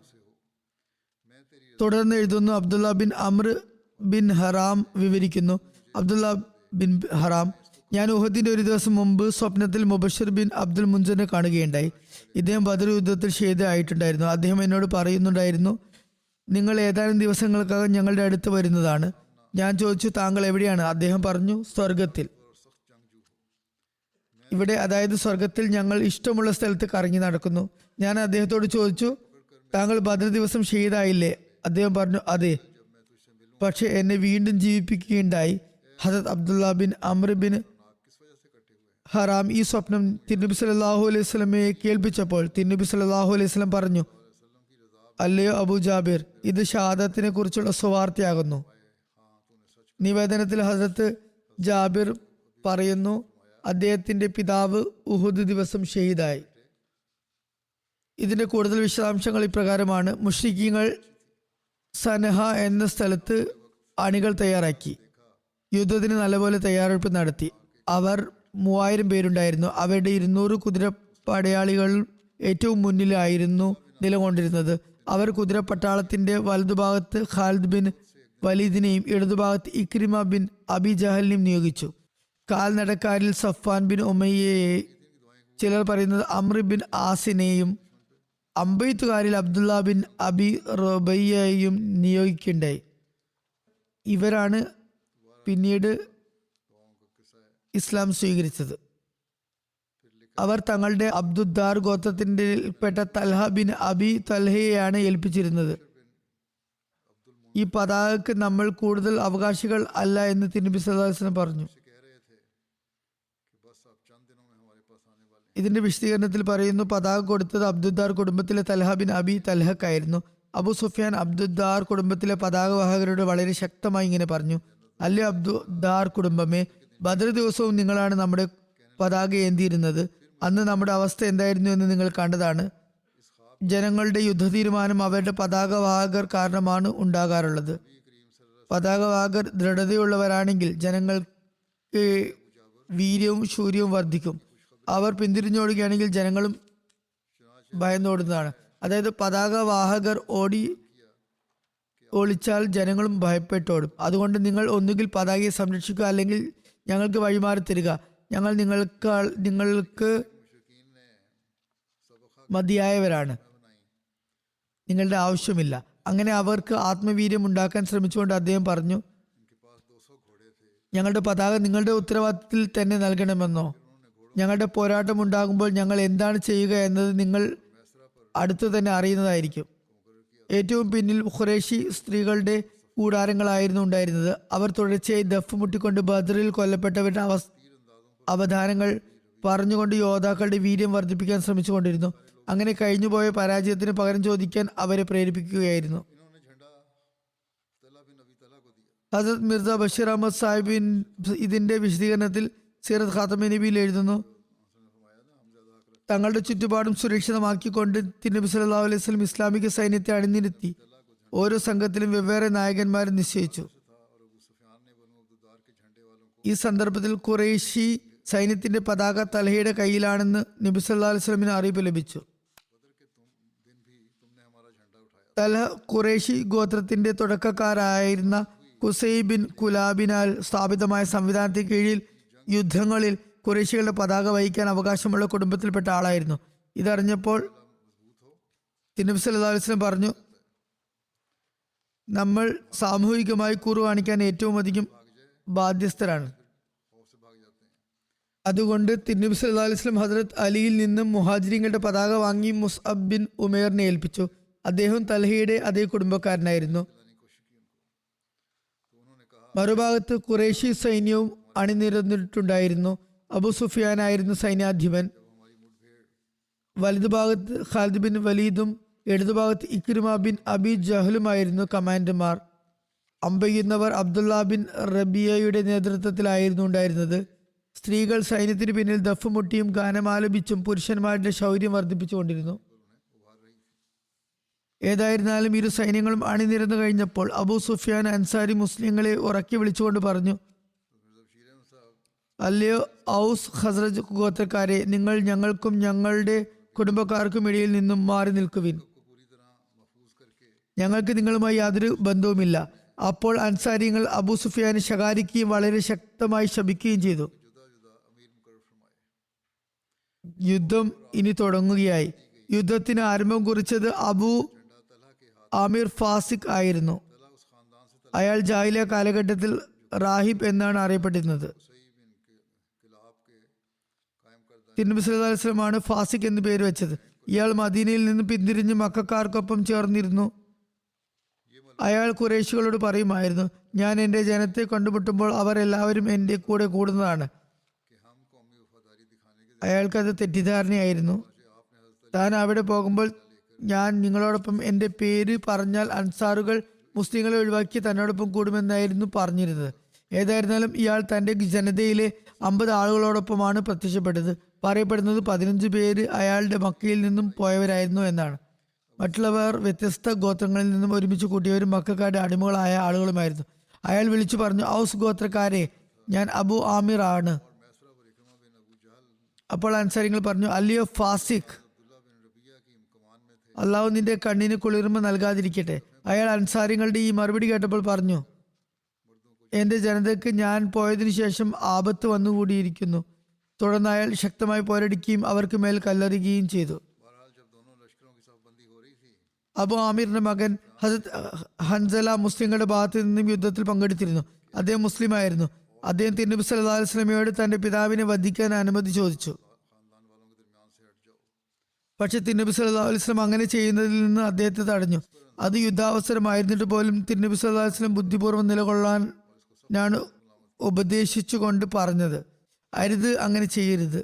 തുടർന്ന് എഴുതുന്നു, അബ്ദുള്ള ബിൻ അമർ ബിൻ ഹറാം വിവരിക്കുന്നു, അബ്ദുള്ള ബിൻ ഹറാം, ഞാൻ ഉഹദിന്റെ ഒരു ദിവസം മുമ്പ് സ്വപ്നത്തിൽ മുബഷിർ ബിൻ അബ്ദുൽ മുൻസിറിനെ കാണുകയുണ്ടായി. ഇദ്ദേഹം ബദർ യുദ്ധത്തിൽ ഷഹീദായിട്ടുണ്ടായിരുന്നു. അദ്ദേഹം എന്നോട് പറയുന്നുണ്ടായിരുന്നു, നിങ്ങൾ ഏതാനും ദിവസങ്ങൾക്കകം ഞങ്ങളുടെ അടുത്ത് വരുന്നതാണ്. ഞാൻ ചോദിച്ചു, താങ്കൾ എവിടെയാണ്? അദ്ദേഹം പറഞ്ഞു, സ്വർഗത്തിൽ. ഇവിടെ, അതായത് സ്വർഗത്തിൽ, ഞങ്ങൾ ഇഷ്ടമുള്ള സ്ഥലത്ത് കറങ്ങി നടക്കുന്നു. ഞാൻ അദ്ദേഹത്തോട് ചോദിച്ചു, താങ്കൾ ബദർ ദിവസം ഷഹീദായില്ലേ? അദ്ദേഹം പറഞ്ഞു, അതെ, പക്ഷെ എന്നെ വീണ്ടും ജീവിപ്പിക്കുകയുണ്ടായി. ഹദരത്ത് അബ്ദുള്ള ബിൻ അമർ ബിൻ ഹറാം ഈ സ്വപ്നം തിരുനബി സല്ലല്ലാഹു അലൈഹി വസല്ലമയെ കേൾപ്പിച്ചപ്പോൾ തിരുനബി സല്ലല്ലാഹു അലൈഹി വസല്ലം പറഞ്ഞു, അല്ലയോ അബൂ ജാബിർ, ഇത് ഷഹാദത്തിനെ കുറിച്ചുള്ള സുവാർത്തയാകുന്നു. നിവേദനത്തിൽ ഹദരത്ത് ജാബിർ പറയുന്നു, അദ്ദേഹത്തിന്റെ പിതാവ് ഉഹുദ് ദിവസം ഷഹീദായി. ഇതിന്റെ കൂടുതൽ വിശദാംശങ്ങൾ ഇപ്രകാരമാണ്. മുശ്രിക്കീങ്ങൾ സനഹ എന്ന സ്ഥലത്ത് അണികൾ തയ്യാറാക്കി യുദ്ധത്തിന് നല്ലപോലെ തയ്യാറെടുപ്പ് നടത്തി. അവർ 3000 പേരുണ്ടായിരുന്നു. അവരുടെ 200 കുതിരപ്പടയാളികൾ ഏറ്റവും മുന്നിലായിരുന്നു നിലകൊണ്ടിരുന്നത്. അവർ കുതിരപ്പട്ടാളത്തിന്റെ വലതുഭാഗത്ത് ഖാലിദ് ബിൻ വലീദിനെയും ഇടതുഭാഗത്ത് ഇക്രിമ ബിൻ അബി ജഹലിനെയും നിയോഗിച്ചു. കാൽനടക്കാരിൽ സഫ്വാൻ ബിൻ ഉമയ്യയെ, ചിലർ പറയുന്നത് അമ്ര ബിൻ ആസിനെയും, അമ്പെയ്ത്തുകാരിൽ അബ്ദുള്ള ബിൻ അബി റബയ്യയും നിയോഗിക്കുകയുണ്ടായി. ഇവരാണ് പിന്നീട് ഇസ്ലാം സ്വീകരിച്ചത്. അവർ തങ്ങളുടെ അബ്ദുദ്ദാർ ഗോത്രത്തിൻ്റെപ്പെട്ട തൽഹ ബിൻ അബി തൽഹയെയാണ് ഏൽപ്പിച്ചിരുന്നത്. ഈ പതാകക്ക് നമ്മൾ കൂടുതൽ അവകാശികൾ അല്ല എന്ന് തിരുനബി സല്ലല്ലാഹു അലൈഹി വസല്ലം പറഞ്ഞു. ഇതിന്റെ വിശദീകരണത്തിൽ പറയുന്നു, പതാക കൊടുത്തത് അബ്ദുദ്ദാർ കുടുംബത്തിലെ തൽഹ ബിൻ അബി തൽഹക്കായിരുന്നു. അബു സുഫിയാൻ അബ്ദുദ്ദാർ കുടുംബത്തിലെ പതാകവാഹകരോട് വളരെ ശക്തമായി ഇങ്ങനെ പറഞ്ഞു, അല്ലയോ അബ്ദുദ്ദാർ കുടുംബമേ, ബദർ ദിവസവും നിങ്ങളാണ് നമ്മുടെ പതാക ഏന്തിയിരുന്നത്. അന്ന് നമ്മുടെ അവസ്ഥ എന്തായിരുന്നു എന്ന് നിങ്ങൾ കണ്ടതാണ്. ജനങ്ങളുടെ യുദ്ധ തീരുമാനം അവരുടെ പതാകവാഹകർ കാരണമാണ് ഉണ്ടാകാറുള്ളത്. പതാകവാഹകർ ദൃഢതയുള്ളവരാണെങ്കിൽ ജനങ്ങൾക്ക് വീര്യവും ശൂര്യവും വർദ്ധിക്കും. അവർ പിന്തിരിഞ്ഞോടുകയാണെങ്കിൽ ജനങ്ങളും ഭയന്നോടുന്നതാണ്. അതായത് പതാകവാഹകർ ഒളിച്ചാൽ ജനങ്ങളും ഭയപ്പെട്ടോടും. അതുകൊണ്ട് നിങ്ങൾ ഒന്നുകിൽ പതാകയെ സംരക്ഷിക്കുക, അല്ലെങ്കിൽ ഞങ്ങൾക്ക് വഴിമാറി തരിക. ഞങ്ങൾ നിങ്ങൾക്ക് മതിയായവരാണ്, നിങ്ങളുടെ ആവശ്യമില്ല. അങ്ങനെ അവർക്ക് ആത്മവീര്യം ഉണ്ടാക്കാൻ ശ്രമിച്ചുകൊണ്ട് അദ്ദേഹം പറഞ്ഞു, ഞങ്ങളുടെ പതാക നിങ്ങളുടെ ഉത്തരവാദിത്തത്തിൽ തന്നെ നൽകണമെന്നോ? ഞങ്ങളുടെ പോരാട്ടം ഉണ്ടാകുമ്പോൾ ഞങ്ങൾ എന്താണ് ചെയ്യുക എന്നത് നിങ്ങൾ അടുത്തു തന്നെ അറിയുന്നതായിരിക്കും. ഏറ്റവും പിന്നിൽ ഖുറൈശി സ്ത്രീകളുടെ കൂടാരങ്ങളായിരുന്നു ഉണ്ടായിരുന്നത്. അവർ തുടർച്ചയായി ദഫ് മുട്ടിക്കൊണ്ട് ബദറിൽ കൊല്ലപ്പെട്ടവരുടെ അവധാനങ്ങൾ പറഞ്ഞുകൊണ്ട് യോദ്ധാക്കളുടെ വീര്യം വർദ്ധിപ്പിക്കാൻ ശ്രമിച്ചുകൊണ്ടിരുന്നു. അങ്ങനെ കഴിഞ്ഞുപോയ പരാജയത്തിന് പകരം ചോദിക്കാൻ അവരെ പ്രേരിപ്പിക്കുകയായിരുന്നു. ഹസരത് മിർസ ബഷീർ അഹമ്മദ് സാഹിബിൻ ഇതിന്റെ വിശദീകരണത്തിൽ സീറത്ത് ഖാത്തമ നബിയിൽ എഴുതുന്നു, തങ്ങളുടെ ചുറ്റുപാടും സുരക്ഷിതമാക്കിക്കൊണ്ട് തിരുനബി സല്ലല്ലാഹു അലൈഹി വസല്ലം ഇസ്ലാമിക സൈന്യത്തെ അണിനിരത്തി. ഓരോ സംഘത്തിലും വെവ്വേറെ നായകന്മാരെ നിശ്ചയിച്ചു. ഈ സന്ദർഭത്തിൽ ഖുറൈശി സൈന്യത്തിന്റെ പതാക തൽഹയുടെ കയ്യിലാണെന്ന് നബി സല്ലല്ലാഹു അലൈഹി വസല്ലമിന് അറിയിപ്പ് ലഭിച്ചു. തൽഹ ഖുറൈശി ഗോത്രത്തിന്റെ തുടക്കക്കാരായിരുന്ന കുസൈ ബിൻ കുലാബിനാൽ സ്ഥാപിതമായ സംവിധാനത്തിന് കീഴിൽ യുദ്ധങ്ങളിൽ ഖുറൈശികളുടെ പതാക വഹിക്കാൻ അവകാശമുള്ള കുടുംബത്തിൽപ്പെട്ട ആളായിരുന്നു. ഇതറിഞ്ഞപ്പോൾ തിരുനബി സല്ലല്ലാഹു അലൈഹി വസല്ലം പറഞ്ഞു, നമ്മൾ സാമൂഹികമായി കൂറു കാണിക്കാൻ ഏറ്റവും അധികം ബാധ്യസ്ഥരാണ്. അതുകൊണ്ട് തിരുനബി സല്ലല്ലാഹു അലൈഹി വസല്ലം ഹദ്രത്ത് അലിയിൽ നിന്നും മുഹാജിരിങ്ങളുടെ പതാക വാങ്ങി മുസ്അബ് ബിൻ ഉമേറിനെ ഏൽപ്പിച്ചു. അദ്ദേഹം തൽഹയുടെ അതേ കുടുംബക്കാരനായിരുന്നു. മറുഭാഗത്ത് ഖുറൈശി സൈന്യവും അണിനിരന്നിട്ടുണ്ടായിരുന്നു. അബു സുഫിയാനായിരുന്നു സൈന്യാധിപൻ. വലതുഭാഗത്ത് ഖാലിദ് ബിൻ വലീദും ഇടതുഭാഗത്ത് ഇക്രിമ ബിൻ അബി ജഹലുമായിരുന്നു കമാൻഡർമാർ. അമ്പെയ്യുന്നവർ അബ്ദുള്ള ബിൻ റബിയയുടെ നേതൃത്വത്തിലായിരുന്നു ഉണ്ടായിരുന്നത്. സ്ത്രീകൾ സൈന്യത്തിന് പിന്നിൽ ദഫ് മുട്ടിയും ഗാനമാലപിച്ചും പുരുഷന്മാരുടെ ശൗര്യം വർദ്ധിപ്പിച്ചുകൊണ്ടിരുന്നു. ഏതായിരുന്നാലും ഇരു സൈന്യങ്ങളും അണിനിരന്നു കഴിഞ്ഞപ്പോൾ അബൂ സുഫിയാൻ അൻസാരി മുസ്ലിങ്ങളെ ഉറക്കി വിളിച്ചുകൊണ്ട് പറഞ്ഞു, അല്ലയോ ഔസ് ഖസ്റജ് ഗോത്രക്കാരെ, നിങ്ങൾ ഞങ്ങൾക്കും ഞങ്ങളുടെ കുടുംബക്കാർക്കും ഇടയിൽ നിന്നും മാറി നിൽക്കുവിൻ. ഞങ്ങൾക്ക് നിങ്ങളുമായി യാതൊരു ബന്ധവുമില്ല. അപ്പോൾ അൻസാരിങ്ങൾ അബൂ സുഫിയാനെ ശകാരിക്കുകയും വളരെ ശക്തമായി ശപിക്കുകയും ചെയ്തു. യുദ്ധം ഇനി തുടങ്ങുകയായി. യുദ്ധത്തിന് ആരംഭം കുറിച്ചത് അബൂ ആമിർ ഫാസിഖ് ആയിരുന്നു. അയാൾ ജാഹിലിയ കാലഘട്ടത്തിൽ റാഹിബ് എന്നാണ് അറിയപ്പെട്ടിരുന്നത്. തിരുനബി സല്ലല്ലാഹു അലൈഹി വസല്ലമാണ് ഫാസിഖ് എന്ന് പേര് വെച്ചത്. ഇയാൾ മദീനയിൽ നിന്ന് പിന്തിരിഞ്ഞ് മക്കക്കാർക്കൊപ്പം ചേർന്നിരുന്നു. അയാൾ ഖുറൈശികളോട് പറയുമായിരുന്നു, ഞാൻ എൻ്റെ ജനത്തെ കണ്ടുമുട്ടുമ്പോൾ അവർ എല്ലാവരും എൻ്റെ കൂടെ കൂടുന്നതാണ്. അയാൾക്കത് തെറ്റിദ്ധാരണയായിരുന്നു. താൻ അവിടെ പോകുമ്പോൾ ഞാൻ നിങ്ങളോടൊപ്പം എൻ്റെ പേര് പറഞ്ഞാൽ അൻസാറുകൾ മുസ്ലിങ്ങളെ ഒഴിവാക്കി തന്നോടൊപ്പം കൂടുമെന്നായിരുന്നു പറഞ്ഞിരുന്നത്. ഏതായിരുന്നാലും ഇയാൾ തൻ്റെ ജനതയിലെ 50 ആളുകളോടൊപ്പമാണ് പ്രത്യക്ഷപ്പെട്ടത്. പറയപ്പെടുന്നത് 15 പേര് അയാളുടെ മക്കയിൽ നിന്നും പോയവരായിരുന്നു എന്നാണ്. മറ്റുള്ളവർ വ്യത്യസ്ത ഗോത്രങ്ങളിൽ നിന്നും ഒരുമിച്ച് കൂട്ടിയവരും മക്കക്കാരുടെ അടിമകളായ ആളുകളുമായിരുന്നു. അയാൾ വിളിച്ചു പറഞ്ഞു, ഔസ് ഗോത്രക്കാരെ, ഞാൻ അബു ആമിർ ആണ്. അപ്പോൾ അൻസാരികൾ പറഞ്ഞു, അല്ലയോ ഫാസിഖ്, അള്ളാഹു നിന്റെ കണ്ണിന് കുളിർമ നൽകാതിരിക്കട്ടെ. അയാൾ അൻസാരികളുടെ ഈ മറുപടി കേട്ടപ്പോൾ പറഞ്ഞു, എന്റെ ജനതയ്ക്ക് ഞാൻ പോയതിനു ശേഷം ആപത്ത് വന്നുകൂടിയിരിക്കുന്നു. തുടർന്ന് അയാൾ ശക്തമായി പോരടിക്കുകയും അവർക്ക് മേൽ കല്ലെറിയുകയും ചെയ്തു. അബു ആമിറിന്റെ മകൻ ഹസരത്ത് ഹൻസല മുസ്ലിങ്ങളുടെ ഭാഗത്ത് നിന്നും യുദ്ധത്തിൽ പങ്കെടുത്തിരുന്നു. അദ്ദേഹം മുസ്ലിം ആയിരുന്നു. അദ്ദേഹം തിരുനബി സല്ലല്ലാഹു അലൈഹി വസല്ലമയോട് തന്റെ പിതാവിനെ വധിക്കാൻ അനുമതി ചോദിച്ചു. പക്ഷെ തിരുനബി സല്ലല്ലാഹു അലൈഹി വസല്ലം അങ്ങനെ ചെയ്യുന്നതിൽ നിന്ന് അദ്ദേഹത്തെ തടഞ്ഞു. അത് യുദ്ധാവസരമായിരുന്നിട്ട് പോലും തിരുനബി സല്ലല്ലാഹു അലൈഹി വസല്ലം ബുദ്ധിപൂർവ്വം നിലകൊള്ളാനാണ് ഉപദേശിച്ചുകൊണ്ട് പറഞ്ഞത്, അരുത്, അങ്ങനെ ചെയ്യരുത്.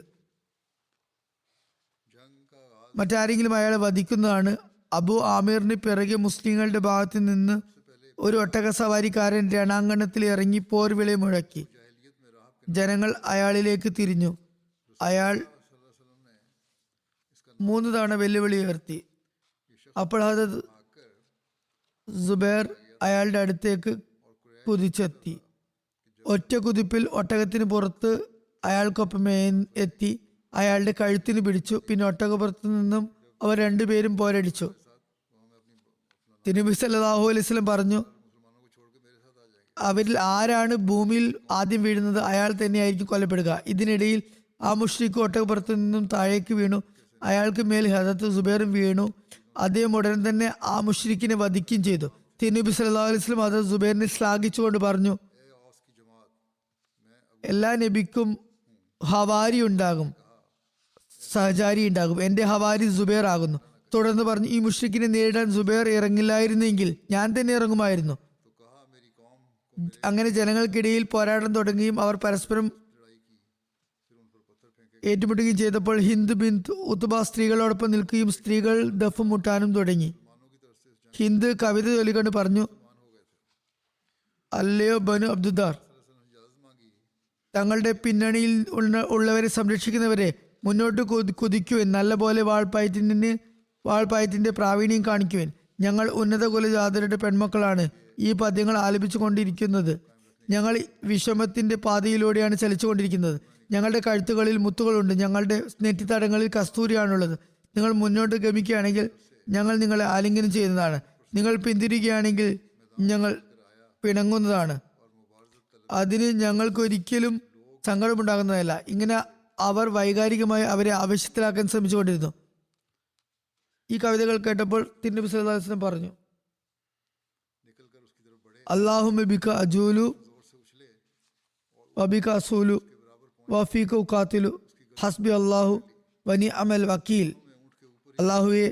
മറ്റാരെങ്കിലും അയാളെ വധിക്കുന്നതാണ്. അബു ആമിറിന് പിറകെ മുസ്ലിങ്ങളുടെ ഭാഗത്ത് നിന്ന് ഒരു ഒട്ടക സവാരിക്കാരൻ രണാങ്കണത്തിൽ ഇറങ്ങി പോർവിളി മുഴക്കി. ജനങ്ങൾ അയാളിലേക്ക് തിരിഞ്ഞു. അയാൾ 3 തവണ വെല്ലുവിളി ഉയർത്തി. അപ്പോൾ ഹദരത്ത് സുബൈർ അയാളുടെ അടുത്തേക്ക് കുതിച്ചെത്തി. ഒറ്റ കുതിപ്പിൽ ഒട്ടകത്തിന് പുറത്ത് അയാൾക്കൊപ്പം എത്തി അയാളുടെ കഴുത്തിന് പിടിച്ചു. പിന്നെ ഒട്ടകപ്പുറത്തു നിന്നും അവർ 2 പേരും പോരടിച്ചു. തിരുനബി സല്ലല്ലാഹു അലൈഹി വസല്ലം പറഞ്ഞു, അവരിൽ ആരാണ് ഭൂമിയിൽ ആദ്യം വീഴുന്നത് അയാൾ തന്നെയായിരിക്കും കൊല്ലപ്പെടുക. ഇതിനിടയിൽ ആ മുശ്രിക്ക് ഒട്ടകപ്പുറത്തു നിന്നും താഴേക്ക് വീണു. അയാൾക്ക് മേൽ ഹദരത്ത് സുബൈറും വീണു. അദ്ദേഹം ഉടൻ തന്നെ ആ മുശ്രിക്കിനെ വധിക്കുകയും ചെയ്തു. തിരുനബി സല്ലല്ലാഹു അലൈഹി വസല്ലം ഹദരത്ത് സുബൈറിനെ ശ്ലാഘിച്ചുകൊണ്ട് പറഞ്ഞു, എല്ലാ നബിക്കും ഹവാരി ഉണ്ടാകും, സഹചാരി ഉണ്ടാകും. എന്റെ ഹവാരി സുബൈർ ആകുന്നു. തുടർന്ന് പറഞ്ഞു, ഈ മുശ്രിക്കിനെ നേരിടാൻ സുബൈർ ഇറങ്ങില്ലായിരുന്നെങ്കിൽ ഞാൻ തന്നെ ഇറങ്ങുമായിരുന്നു. അങ്ങനെ ജനങ്ങൾക്കിടയിൽ പോരാട്ടം തുടങ്ങുകയും അവർ പരസ്പരം ഏറ്റുമുട്ടുകയും ചെയ്തപ്പോൾ ഹിന്ദ് ബിൻ ഉത്ബ സ്ത്രീകളോടൊപ്പം നിൽക്കുകയും സ്ത്രീകൾ ദഫ് മുട്ടാനും തുടങ്ങി. ഹിന്ദ് കവിത ചൊല്ലിക്കൊണ്ട് പറഞ്ഞു, അല്ലയോ ബനു അബ്ദുദ്ദാർ, തങ്ങളുടെ പിന്നണിയിൽ ഉള്ളവരെ സംരക്ഷിക്കുന്നവരെ, മുന്നോട്ട് കുതിക്കുവാൻ, നല്ലപോലെ വാൾപ്പയറ്റിന്റെ പ്രാവീണ്യം കാണിക്കുവാൻ. ഞങ്ങൾ ഉന്നത കുലജാതരുടെ പെൺമക്കളാണ് ഈ പദ്യങ്ങൾ ആലപിച്ചു കൊണ്ടിരിക്കുന്നത്. ഞങ്ങൾ വിഷമത്തിന്റെ പാതയിലൂടെയാണ് ചലിച്ചുകൊണ്ടിരിക്കുന്നത്. ഞങ്ങളുടെ കഴുത്തുകളിൽ മുത്തുകളുണ്ട്, ഞങ്ങളുടെ നെറ്റിത്തടങ്ങളിൽ കസ്തൂരിയാണുള്ളത്. നിങ്ങൾ മുന്നോട്ട് ഗമിക്കുകയാണെങ്കിൽ ഞങ്ങൾ നിങ്ങളെ ആലിംഗനം ചെയ്യുന്നതാണ്, നിങ്ങൾ പിന്തിരിയുകയാണെങ്കിൽ ഞങ്ങൾ പിണങ്ങുന്നതാണ്. അതിന് ഞങ്ങൾക്കൊരിക്കലും സങ്കടമുണ്ടാകുന്നതല്ല. ഇങ്ങനെ അവർ വൈകാരികമായി അവരെ ആവേശത്തിലാക്കാൻ ശ്രമിച്ചുകൊണ്ടിരുന്നു. ഈ കവിതകൾ കേട്ടപ്പോൾ തിരുനബി സല്ലല്ലാഹു അലൈഹി വസല്ലം പറഞ്ഞു, അല്ലാഹുമ്മ ബിക അജൂലു വബിക അസൂലു വഫീക ഉഖാതിലു ഹസ്ബി അല്ലാഹു വനിഅമൽ വക്കീൽ. അല്ലാഹുവേ,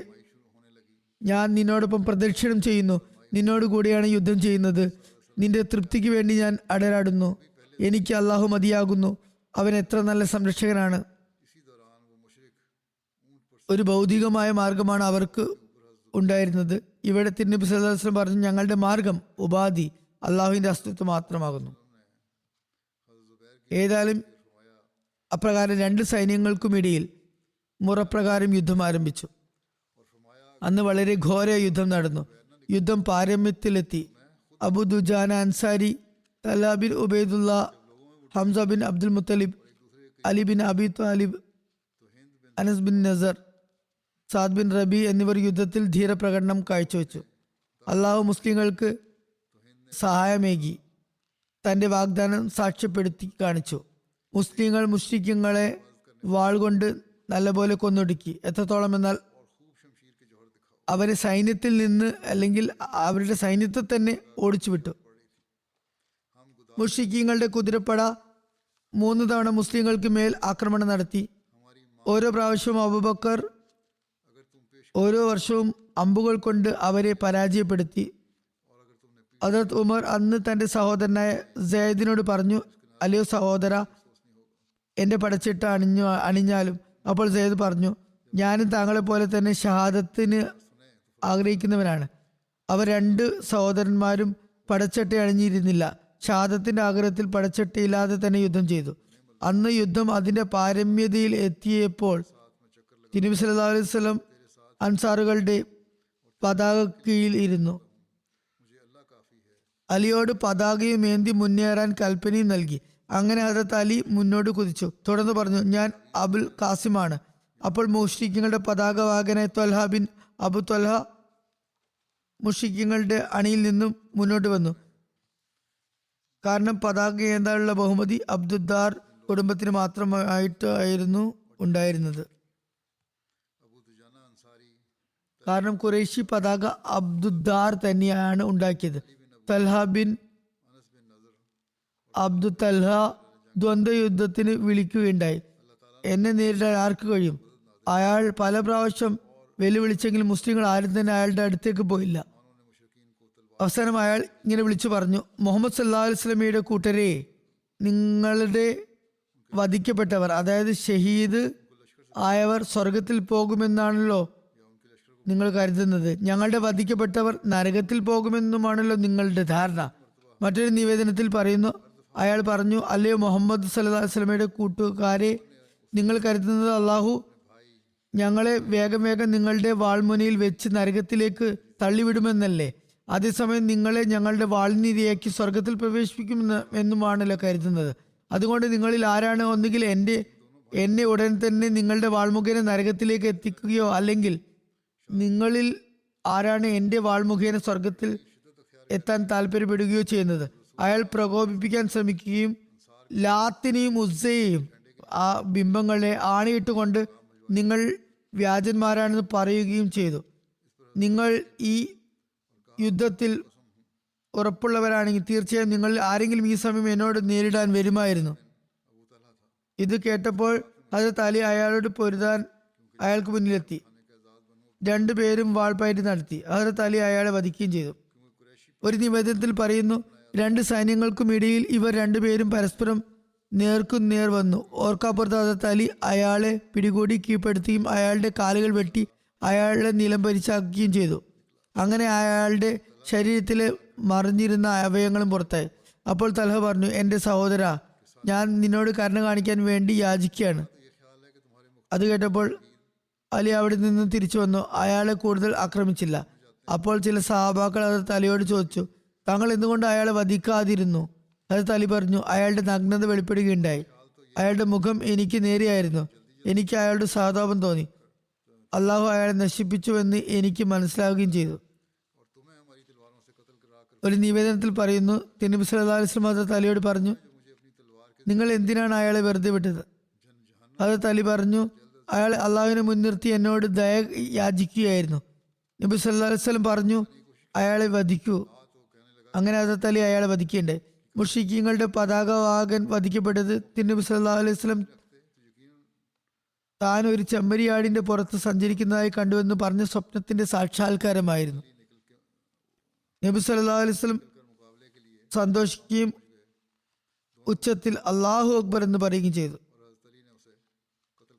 ഞാൻ നിന്നോടൊപ്പം പ്രദക്ഷിണം ചെയ്യുന്നു, നിന്നോട് കൂടിയാണ് യുദ്ധം ചെയ്യുന്നത്. നിന്റെ തൃപ്തിക്ക് വേണ്ടി ഞാൻ അടരാടുന്നു. എനിക്ക് അല്ലാഹു മതിയാകുന്നു, അവൻ എത്ര നല്ല സംരക്ഷകനാണ്. ഒരു ഭൗതികമായ മാർഗമാണ് അവർക്ക് ഉണ്ടായിരുന്നത്. ഇവിടെ തിരുനബി സല്ലല്ലാഹു അലൈഹി വസല്ലം പറഞ്ഞു, ഞങ്ങളുടെ മാർഗം, ഉപാധി അള്ളാഹുവിന്റെ അസ്തിത്വം മാത്രമാകുന്നു. ഏതായാലും അപ്രകാരം രണ്ട് സൈന്യങ്ങൾക്കുമിടയിൽ മുറപ്രകാരം യുദ്ധം ആരംഭിച്ചു. അന്ന് വളരെ ഘോര യുദ്ധം നടന്നു. യുദ്ധം പാരമ്യത്തിലെത്തി. അബു ദുജാന അൻസാരി, തലാ ബിൻ ഉബൈദുല്ല, ഹംസ ബിൻ അബ്ദുൽ മുത്തലിബ്, അലി ബിൻ അബി താലിബ്, അനസ് ബിൻ നസർ, സാദ് ബിൻ റബി എന്നിവർ യുദ്ധത്തിൽ ധീരപ്രകടനം കാഴ്ചവെച്ചു. അള്ളാഹു മുസ്ലിങ്ങൾക്ക് സഹായമേകി തന്റെ വാഗ്ദാനം സാക്ഷ്യപ്പെടുത്തി കാണിച്ചു. മുസ്ലിങ്ങൾ മുശ്രിക്കുകളെ വാൾ കൊണ്ട് നല്ലപോലെ കൊന്നൊടുക്കി. എത്രത്തോളം എന്നാൽ അവരെ സൈന്യത്തിൽ നിന്ന്, അല്ലെങ്കിൽ അവരുടെ സൈന്യത്തെ തന്നെ ഓടിച്ചു വിട്ടു. മുശ്രിക്കുകളുടെ കുതിരപ്പട 3 തവണ മുസ്ലിങ്ങൾക്ക് മേൽ ആക്രമണം നടത്തി. ഓരോ പ്രാവശ്യവും അബൂബക്കർ ഓരോ വർഷവും അമ്പുകൾ കൊണ്ട് അവരെ പരാജയപ്പെടുത്തി. ഹദ്റത്ത് ഉമർ അന്ന് തന്റെ സഹോദരനായ സെയ്ദിനോട് പറഞ്ഞു, അല്ലയോ സഹോദര, എന്റെ പടച്ചിട്ട് അണിഞ്ഞാലും. അപ്പോൾ സെയ്ദ് പറഞ്ഞു, ഞാനും താങ്കളെ പോലെ തന്നെ ഷഹാദത്തിന് ആഗ്രഹിക്കുന്നവനാണ്. അവർ 2 സഹോദരന്മാരും പടച്ചട്ട അണിഞ്ഞിരുന്നില്ല. ഷഹാദത്തിന്റെ ആഗ്രഹത്തിൽ പടച്ചട്ടയില്ലാതെ തന്നെ യുദ്ധം ചെയ്തു. അന്ന് യുദ്ധം അതിന്റെ പാരമ്യതയിൽ എത്തിയപ്പോൾ തിരുനബി സല്ലല്ലാഹു അലൈഹി വസല്ലം അൻസാറുകളുടെ പതാക കീഴിൽ ഇരുന്നു. അലിയോട് പതാകയും ഏന്തി മുന്നേറാൻ കൽപ്പനയും നൽകി. അങ്ങനെ ഹദ്റത്ത് അലി മുന്നോട്ട് കുതിച്ചു. തുടർന്ന് പറഞ്ഞു, ഞാൻ അബുൽ കാസിമാണ്. അപ്പോൾ മുശ്രിക്കുകളുടെ പതാകവാഹകനായ ത്വൽഹ ബിൻ അബു ത്വൽഹ മുശ്രിക്കുകളുടെ അണിയിൽ നിന്നും മുന്നോട്ട് വന്നു. കാരണം പതാക ഏന്താനുള്ള ബഹുമതി അബ്ദുദ്ദാർ കുടുംബത്തിന് മാത്രമായിട്ടായിരുന്നു ഉണ്ടായിരുന്നത്. കാരണം ഖുറൈശി പതാക അബ്ദുദ്ദാർ തന്നെയാണ് ഉണ്ടാക്കിയത്. തൽഹ ബിൻ അബ്ദു തൽഹ ദ്വന്ദ്വ യുദ്ധത്തിന് വിളിക്കുകയുണ്ടായി. എന്നെ നേരിടാൻ ആർക്ക് കഴിയും? അയാൾ പല പ്രാവശ്യം വെല്ലുവിളിച്ചെങ്കിലും മുസ്ലിങ്ങൾ ആരും തന്നെ അയാളുടെ അടുത്തേക്ക് പോയില്ല. അവസാനം അയാൾ ഇങ്ങനെ വിളിച്ചു പറഞ്ഞു, മുഹമ്മദ് സല്ലല്ലാഹു അലൈഹി വസല്ലമയുടെ കൂട്ടരെ, നിങ്ങളുടെ വധിക്കപ്പെട്ടവർ, അതായത് ഷഹീദ് ആയവർ സ്വർഗത്തിൽ പോകുമെന്നാണല്ലോ നിങ്ങൾ കരുതുന്നത്. ഞങ്ങളുടെ വധിക്കപ്പെട്ടവർ നരകത്തിൽ പോകുമെന്നുമാണല്ലോ നിങ്ങളുടെ ധാരണ. മറ്റൊരു നിവേദനത്തിൽ പറയുന്നു, അയാൾ പറഞ്ഞു, അല്ലയോ മുഹമ്മദ് സല്ലല്ലാഹു അലൈഹി വസല്ലമയുടെ കൂട്ടുകാരെ, നിങ്ങൾ കരുതുന്നത് അള്ളാഹു ഞങ്ങളെ വേഗം വേഗം നിങ്ങളുടെ വാൾമുനയിൽ വെച്ച് നരകത്തിലേക്ക് തള്ളിവിടുമെന്നല്ലേ? അതേസമയം നിങ്ങളെ ഞങ്ങളുടെ വാൾനിരയാക്കി സ്വർഗത്തിൽ പ്രവേശിപ്പിക്കുമെന്നുമാണല്ലോ കരുതുന്നത്. അതുകൊണ്ട് നിങ്ങളിൽ ആരാണ് ഒന്നുകിൽ എന്നെ ഉടൻ തന്നെ നിങ്ങളുടെ വാൾമുഖേന നരകത്തിലേക്ക് എത്തിക്കുകയോ, അല്ലെങ്കിൽ നിങ്ങളിൽ ആരാണ് എൻ്റെ വാൾമുഖേന സ്വർഗത്തിൽ എത്താൻ താല്പര്യപ്പെടുകയോ ചെയ്യുന്നത്? അയാൾ പ്രകോപിപ്പിക്കാൻ ശ്രമിക്കുകയും ലാത്തിനെയും ഉസ്സയെയും ആ ബിംബങ്ങളെ ആണിയിട്ടുകൊണ്ട് നിങ്ങൾ വ്യാജന്മാരാണെന്ന് പറയുകയും ചെയ്തു. നിങ്ങൾ ഈ യുദ്ധത്തിൽ ഉറപ്പുള്ളവരാണെങ്കിൽ തീർച്ചയായും നിങ്ങൾ ആരെങ്കിലും ഈ സമയം എന്നോട് നേരിടാൻ വരുമായിരുന്നു. ഇത് കേട്ടപ്പോൾ ഹദ്റത്ത് അലി അയാളോട് പൊരുതാൻ അയാൾക്ക് മുന്നിലെത്തി. 2 പേരും വാൾപ്പയറ്റ് നടത്തി. ഹദ്റത്ത് അലി അയാളെ വധിക്കുകയും ചെയ്തു. ഒരു നിവേദനത്തിൽ പറയുന്നു, 2 സൈന്യങ്ങൾക്കും ഇടയിൽ ഇവർ 2 പേരും പരസ്പരം നേർക്കുനേർ വന്നു. ഓർക്കാപ്പുറത്ത് ഹദ്റത്ത് അലി അയാളെ പിടികൂടി കീഴ്പ്പെടുത്തുകയും അയാളുടെ കാലുകൾ വെട്ടി അയാളെ നിലംപരിച്ചാക്കുകയും ചെയ്തു. അങ്ങനെ അയാളുടെ ശരീരത്തിലെ മറിഞ്ഞിരുന്ന അവയവങ്ങളും പുറത്തായി. അപ്പോൾ തൽഹ പറഞ്ഞു, എൻ്റെ സഹോദര, ഞാൻ നിന്നോട് കരുണ കാണിക്കാൻ വേണ്ടി യാചിക്കുകയാണ്. അത് കേട്ടപ്പോൾ അലി അവിടെ നിന്ന് തിരിച്ചു വന്നു. അയാളെ കൂടുതൽ ആക്രമിച്ചില്ല. അപ്പോൾ ചില സഹാബാക്കൾ ഹദരത്ത് അലിയോട് ചോദിച്ചു, താങ്കൾ എന്തുകൊണ്ട് അയാളെ വധിക്കാതിരുന്നു? ഹദരത്ത് അലി പറഞ്ഞു, അയാളുടെ നഗ്നത വെളിപ്പെടുകയുണ്ടായി. അയാളുടെ മുഖം എനിക്ക് നേരെയായിരുന്നു. എനിക്ക് അയാളുടെ സഹതാപം തോന്നി. അള്ളാഹു അയാളെ നശിപ്പിച്ചുവെന്ന് എനിക്ക് മനസ്സിലാവുകയും ചെയ്തു. ഒരു നിവേദനത്തിൽ പറയുന്നു, തിരുനബി സല്ലല്ലാഹു അലൈഹി വസല്ലം ഹദരത്ത് അലിയോട് പറഞ്ഞു, നിങ്ങൾ എന്തിനാണ് അയാളെ വെറുതെ വിട്ടത്? ഹദരത്ത് അലി പറഞ്ഞു, അയാൾ അള്ളാഹുവിനെ മുൻനിർത്തി എന്നോട് ദയ യാചിക്കുകയായിരുന്നു. നബി സല്ലല്ലാഹു അലൈഹി വസല്ലം പറഞ്ഞു, അയാളെ വധിക്കൂ. അങ്ങനെ ഹദരത്ത് അലി അയാളെ വധിക്കുകയുണ്ടായി. മുശ്രിക്കീങ്ങളുടെ പതാകവാഹകൻ വധിക്കപ്പെട്ടത് തിരുനബി സല്ലല്ലാഹു അലൈഹി വസല്ലം താൻ ഒരു ചെമ്മരിയാടിന്റെ പുറത്ത് സഞ്ചരിക്കുന്നതായി കണ്ടുവെന്ന് പറഞ്ഞ സ്വപ്നത്തിന്റെ സാക്ഷാത്കാരമായിരുന്നു. നബി സല്ലല്ലാഹു അലൈഹി വസല്ലം സന്തോഷിക്കുകയും ഉച്ചത്തിൽ അല്ലാഹു അക്ബർ എന്ന് പറയുകയും ചെയ്തു.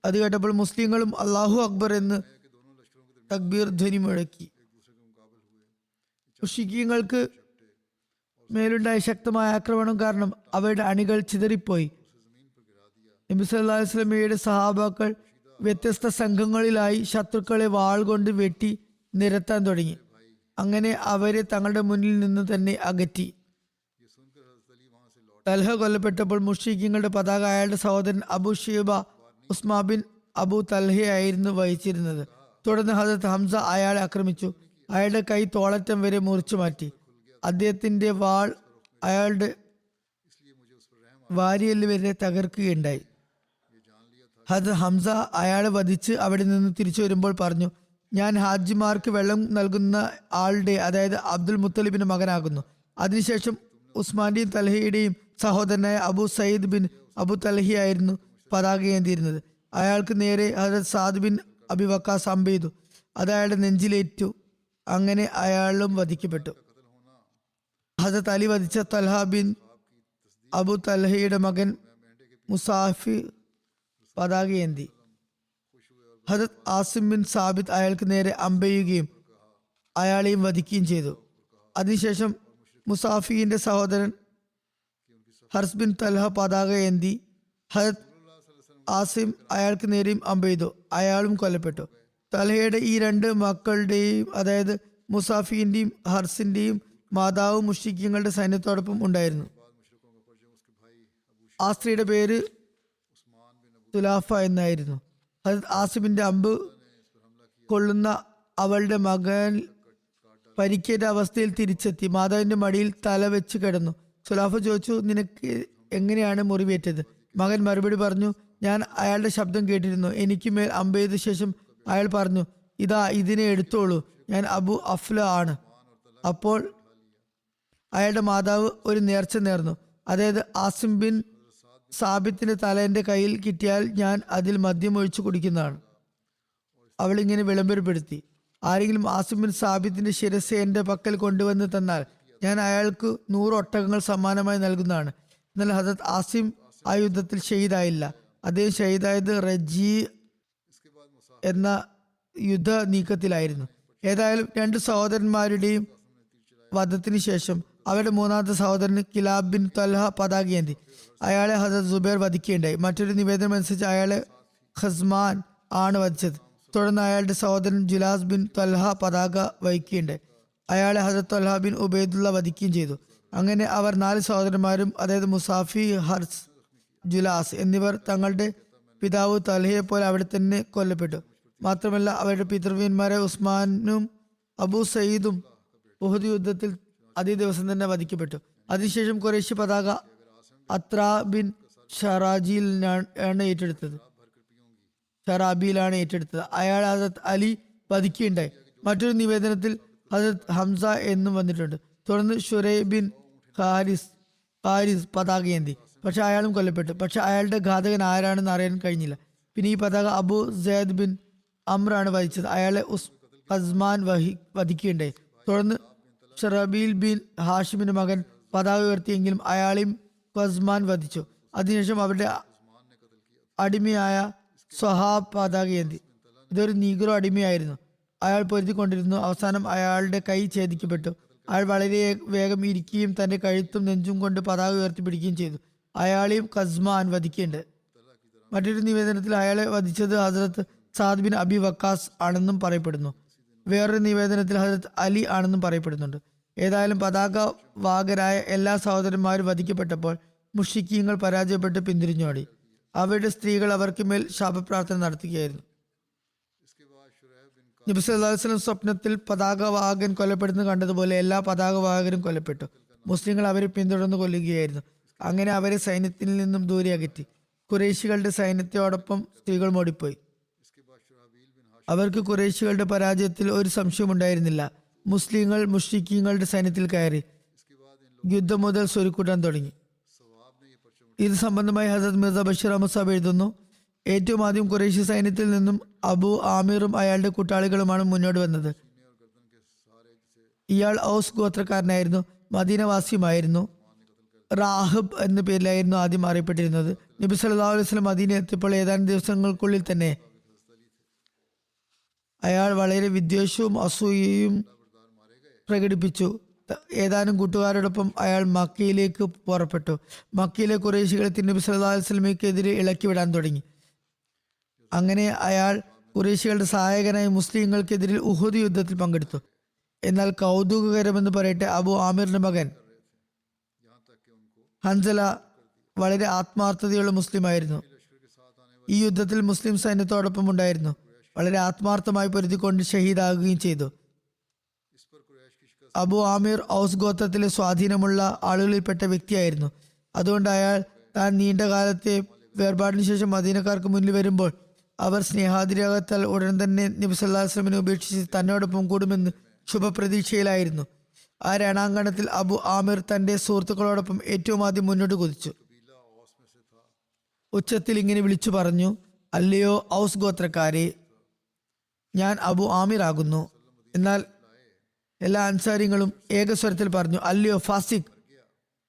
അത് കേട്ടപ്പോൾ മുസ്ലിങ്ങളും അല്ലാഹു അക്ബർ എന്ന് തക്ബീർ ധ്വനി മുഴക്കി. മുശ്രിക്കീങ്ങൾക്ക് മേലുണ്ടായ ശക്തമായ ആക്രമണം കാരണം അവരുടെ അണികൾ ചിതറിപ്പോയി. നബി സല്ലല്ലാഹു അലൈഹി വസല്ലമയുടെ സഹാബാക്കൾ വ്യത്യസ്ത സംഘങ്ങളിലായി ശത്രുക്കളെ വാൾ കൊണ്ട് വെട്ടി നിരത്താൻ തുടങ്ങി. അങ്ങനെ അവരെ തങ്ങളുടെ മുന്നിൽ നിന്ന് തന്നെ അകറ്റി. തൽഹ കൊല്ലപ്പെട്ടപ്പോൾ മുശ്രിക്കീങ്ങളുടെ പതാക അയാളുടെ സഹോദരൻ അബു ഷൈബ ഉസ്മാ ബിൻ അബു തൽഹയായിരുന്നു വഹിച്ചിരുന്നത്. തുടർന്ന് ഹദരത്ത് ഹംസ അയാളെ ആക്രമിച്ചു. അയാളുടെ കൈ തോളറ്റം വരെ മുറിച്ചു മാറ്റി. അദ്ദേഹത്തിന്റെ വാൾ അയാളുടെ വാരിയല് വരെ തകർക്കുകയുണ്ടായി. ഹദരത്ത് ഹംസ അയാളെ വധിച്ച് അവിടെ നിന്ന് തിരിച്ചു വരുമ്പോൾ പറഞ്ഞു, ഞാൻ ഹാജിമാർക്ക് വെള്ളം നൽകുന്ന ആളുടെ, അതായത് അബ്ദുൽ മുത്തലിബിന്റെ മകനാകുന്നു. അതിനുശേഷം ഉസ്മാന്റെയും തൽഹയുടെയും സഹോദരനായ അബു സയ്യിദ് ബിൻ അബു തൽഹയായിരുന്നു പതാകയേന്തിയിരുന്നത്. അയാൾക്ക് നേരെ ഹദരത്ത് സാദ് ബിൻ അബി വക്കാസ് അമ്പെയ്തു. അത് അയാളുടെ നെഞ്ചിലേറ്റു. അങ്ങനെ അയാളും വധിക്കപ്പെട്ടു. ഹദരത്ത് അലി വധിച്ച തൽഹ ബിൻ അബു തൽഹയുടെ മകൻ മുസാഫി പതാകയേന്തി. ഹദരത്ത് ആസിം ബിൻ സാബിത്ത് അയാൾക്ക് നേരെ അമ്പെയ്യുകയും അയാളെയും വധിക്കുകയും ചെയ്തു. അതിനുശേഷം മുസാഫിന്റെ സഹോദരൻ ഹർസ് ബിൻ തൽഹ പതാകയേന്തി. ഹദരത്ത് ആസിം അയാൾക്ക് നേരെയും അമ്പെയ്തു. അയാളും കൊല്ലപ്പെട്ടു. തൽഹയുടെ ഈ രണ്ട് മക്കളുടെയും, അതായത് മുസാഫിന്റെയും ഹർസിന്റെയും മാതാവ് മുശ്രിക്കീങ്ങളുടെ സൈന്യത്തോടൊപ്പം ഉണ്ടായിരുന്നു. ആ സ്ത്രീയുടെ പേര് തുലാഫ എന്നായിരുന്നു. ഹദരത്ത് ആസിമിന്റെ അമ്പ് കൊള്ളുന്ന അവളുടെ മകൻ പരിക്കേറ്റ അവസ്ഥയിൽ തിരിച്ചെത്തി. മാതാവിന്റെ മടിയിൽ തല വെച്ച് കിടന്നു. സുലാഫ ചോദിച്ചു, നിനക്ക് എങ്ങനെയാണ് മുറിവേറ്റത്? മകൻ മറുപടി പറഞ്ഞു, ഞാൻ അയാളുടെ ശബ്ദം കേട്ടിരുന്നു. എനിക്ക് മേൽ അമ്പെയ്ത ശേഷം അയാൾ പറഞ്ഞു, ഇതാ ഇതിനെ എടുത്തോളൂ, ഞാൻ അബു അഫ്ല ആണ്. അപ്പോൾ അയാളുടെ മാതാവ് ഒരു നേർച്ച നേർന്നു, അതായത് ആസിം ബിൻ സാബിത്തിന്റെ തല എന്റെ കയ്യിൽ കിട്ടിയാൽ ഞാൻ അതിൽ മദ്യം ഒഴിച്ചു കുടിക്കുന്നതാണ്. അവൾ ഇങ്ങനെ വിളംബരപ്പെടുത്തി, ആരെങ്കിലും ആസിം ബിൻ സാബിത്തിന്റെ ശിരസ് എന്റെ പക്കൽ കൊണ്ടുവന്ന് തന്നാൽ ഞാൻ അയാൾക്ക് 100 ഒട്ടകങ്ങൾ സമ്മാനമായി നൽകുന്നതാണ്. എന്നാൽ ഹദരത്ത് ആസിം ആ യുദ്ധത്തിൽ ഷഹീദായില്ല. അദ്ദേഹം ഷഹീദായത് റജി എന്ന യുദ്ധ നീക്കത്തിലായിരുന്നു. ഏതായാലും 2 സഹോദരന്മാരുടെയും വധത്തിന് ശേഷം അവരുടെ മൂന്നാമത്തെ സഹോദരന് കിലാബ് ബിൻ തൽഹ പതാകയേന്തി. അയാളെ ഹദരത്ത് സുബൈർ വധിക്കുകയുണ്ടായി. മറ്റൊരു നിവേദനം അനുസരിച്ച് അയാളെ ഖസ്മാൻ ആണ് വധിച്ചത്. തുടർന്ന് അയാളുടെ സഹോദരൻ ജുലാസ് ബിൻ തൽഹ പതാക വഹിക്കുകയുണ്ടായി. അയാളെ ഹദരത്ത് തൽഹ ബിൻ ഉബൈദുള്ള വധിക്കുകയും ചെയ്തു. അങ്ങനെ അവർ 4 സഹോദരന്മാരും, അതായത് മുസാഫി, ഹർസ്, ജുലാസ് എന്നിവർ തങ്ങളുടെ പിതാവ് തൽഹയെ പോലെ അവിടെ തന്നെ കൊല്ലപ്പെട്ടു. മാത്രമല്ല അവരുടെ പിതൃവ്യന്മാരായ ഉസ്മാനും അബു സയ്യിദും ഉഹദ് യുദ്ധത്തിൽ അതേ ദിവസം തന്നെ വധിക്കപ്പെട്ടു. അതിനുശേഷം ഖുറൈശി പതാക അത്ര ബിൻ ഷറാജിയിലാണ് ഏറ്റെടുത്തത്. ഷറാബിയിലാണ് ഏറ്റെടുത്തത്. അയാൾ ഹദരത്ത് അലി വധിക്കുകയുണ്ടായി. മറ്റൊരു നിവേദനത്തിൽ ഹദരത്ത് ഹംസ എന്നും വന്നിട്ടുണ്ട്. തുടർന്ന് ഷുറൈ ബിൻ ഹാരിസ് പതാകയേന്തി. പക്ഷെ അയാളും കൊല്ലപ്പെട്ടു. പക്ഷെ അയാളുടെ ഘാതകൻ ആരാണെന്ന് അറിയാൻ കഴിഞ്ഞില്ല. പിന്നെ ഈ പതാക അബു സയ്ദ് ബിൻ അമ്രാണ് വധിച്ചത്. അയാളെ ഖസ്മാൻ വധിക്കുകയുണ്ടായി. തുടർന്ന് ഷറബീൽ ബിൻ ഹാഷിമിന്റെ മകൻ പതാക ഉയർത്തിയെങ്കിലും അയാളെയും ഖസ്മാൻ വധിച്ചു. അതിനുശേഷം അവരുടെ അടിമയായ സ്വഹാബ് പതാകയേന്തി. ഇതൊരു നീഗ്രോ അടിമയായിരുന്നു. അയാൾ പൊരുത്തിക്കൊണ്ടിരുന്നു. അവസാനം അയാളുടെ കൈ ഛേദിക്കപ്പെട്ടു. അയാൾ വളരെ വേഗം ഇരിക്കുകയും തന്റെ കഴുത്തും നെഞ്ചും കൊണ്ട് പതാക ഉയർത്തി പിടിക്കുകയും ചെയ്തു. അയാളെയും ഖസ്മാൻ വധിക്കുകയുണ്ട്. മറ്റൊരു നിവേദനത്തിൽ അയാളെ വധിച്ചത് ഹസ്രത്ത് സാദ് ബിൻ അബി വക്കാസ് ആണെന്നും പറയപ്പെടുന്നു. വേറൊരു നിവേദനത്തിൽ ഹസ്രത്ത് അലി ആണെന്നും പറയപ്പെടുന്നുണ്ട്. ഏതായാലും പതാക വാഹകരായ എല്ലാ സഹോദരന്മാരും വധിക്കപ്പെട്ടപ്പോൾ മുഷ്രിക്കീങ്ങൾ പരാജയപ്പെട്ട് പിന്തിരിഞ്ഞോടി. അവരുടെ സ്ത്രീകൾ അവർക്ക് മേൽ ശാപപ്രാർത്ഥന നടത്തുകയായിരുന്നു. നബി സല്ലല്ലാഹു അലൈഹി വസല്ലം സ്വപ്നത്തിൽ പതാകവാഹകൻ കൊല്ലപ്പെടുന്നത് കണ്ടതുപോലെ എല്ലാ പതാകവാഹകരും കൊല്ലപ്പെട്ടു. മുസ്ലിങ്ങൾ അവരെ പിന്തുടർന്ന് കൊല്ലുകയായിരുന്നു. അങ്ങനെ അവരെ സൈന്യത്തിൽ നിന്നും ദൂരെ അകറ്റി. ഖുറൈശികളുടെ സൈന്യത്തോടൊപ്പം സ്ത്രീകൾ ഓടിപ്പോയി. അവർക്ക് ഖുറൈശികളുടെ പരാജയത്തിൽ ഒരു സംശയമുണ്ടായിരുന്നില്ല. മുസ്ലിങ്ങൾ മുഷ്രിക്കീങ്ങളുടെ സൈന്യത്തിൽ കയറി യുദ്ധം മുതൽ സ്വരുക്കൂട്ടാൻ തുടങ്ങി. ഇത് സംബന്ധമായി ഹസരത് മിർസ ബഷീർ അഹമ്മദ് സാബ് എഴുതുന്നു, ഏറ്റവും ആദ്യം ഖുറൈശി സൈന്യത്തിൽ നിന്നും അബു ആമിറും അയാളുടെ കൂട്ടാളികളുമാണ് മുന്നോട്ട് വന്നത്. ഇയാൾ ഔസ് ഗോത്രക്കാരനായിരുന്നു, മദീനവാസിയുമായിരുന്നു. റാഹിബ് എന്ന പേരിലായിരുന്നു ആദ്യം അറിയപ്പെട്ടിരുന്നത്. നബി സല്ലല്ലാഹു അലൈഹി വസല്ലം മദീന എത്തിയപ്പോൾ ഏതാനും ദിവസങ്ങൾക്കുള്ളിൽ തന്നെ അയാൾ വളരെ വിദ്വേഷവും അസൂയയും പ്രകടിപ്പിച്ചു. ഏതാനും കൂട്ടുകാരോടൊപ്പം അയാൾ മക്കയിലേക്ക് പുറപ്പെട്ടു. മക്കയിലെ ഖുറൈശികളെ നബി സല്ലല്ലാഹു അലൈഹി വസല്ലമയ്ക്കെതിരെ ഇളക്കിവിടാൻ തുടങ്ങി. അങ്ങനെ അയാൾ ഖുറൈശികളുടെ സഹായകനായി മുസ്ലിങ്ങൾക്കെതിരിൽ ഉഹുദ് യുദ്ധത്തിൽ പങ്കെടുത്തു. എന്നാൽ കൗതുകകരമെന്ന് പറയട്ടെ, അബു ആമിറിന്റെ മകൻ ഹൻസല വളരെ ആത്മാർത്ഥതയുള്ള മുസ്ലിമായിരുന്നു. ഈ യുദ്ധത്തിൽ മുസ്ലിം സൈന്യത്തോടൊപ്പം ഉണ്ടായിരുന്നു. വളരെ ആത്മാർത്ഥമായി പൊരുതിക്കൊണ്ട് ഷഹീദാകുകയും ചെയ്തു. അബു ആമിർ ഔസ് ഗോത്രത്തിലെ സ്വാധീനമുള്ള ആളുകളിൽപ്പെട്ട വ്യക്തിയായിരുന്നു. അതുകൊണ്ട് അയാൾ താൻ നീണ്ട കാലത്തെ വേർപാടിന് ശേഷം മദീനക്കാർക്ക് മുന്നിൽ വരുമ്പോൾ അവർ സ്നേഹാതിരാകത്താൽ ഉടൻ തന്നെ നബി സല്ലല്ലാഹു അലൈഹി വസല്ലമയെ ഉപേക്ഷിച്ച് തന്നോടൊപ്പം കൂടുമെന്ന് ശുഭപ്രതീക്ഷയിലായിരുന്നു. ആ രണാങ്കണത്തിൽ അബു ആമിർ തന്റെ സുഹൃത്തുക്കളോടൊപ്പം ഏറ്റവും ആദ്യം മുന്നോട്ട് കുതിച്ചു. ഉച്ചത്തിൽ ഇങ്ങനെ വിളിച്ചു പറഞ്ഞു, അല്ലയോ ഔസ് ഗോത്രക്കാരെ, ഞാൻ അബു ആമിർ ആകുന്നു. എന്നാൽ എല്ലാ അൻസാരികളും ഏകസ്വരത്തിൽ പറഞ്ഞു, അല്ലയോ ഫാസിഖ്,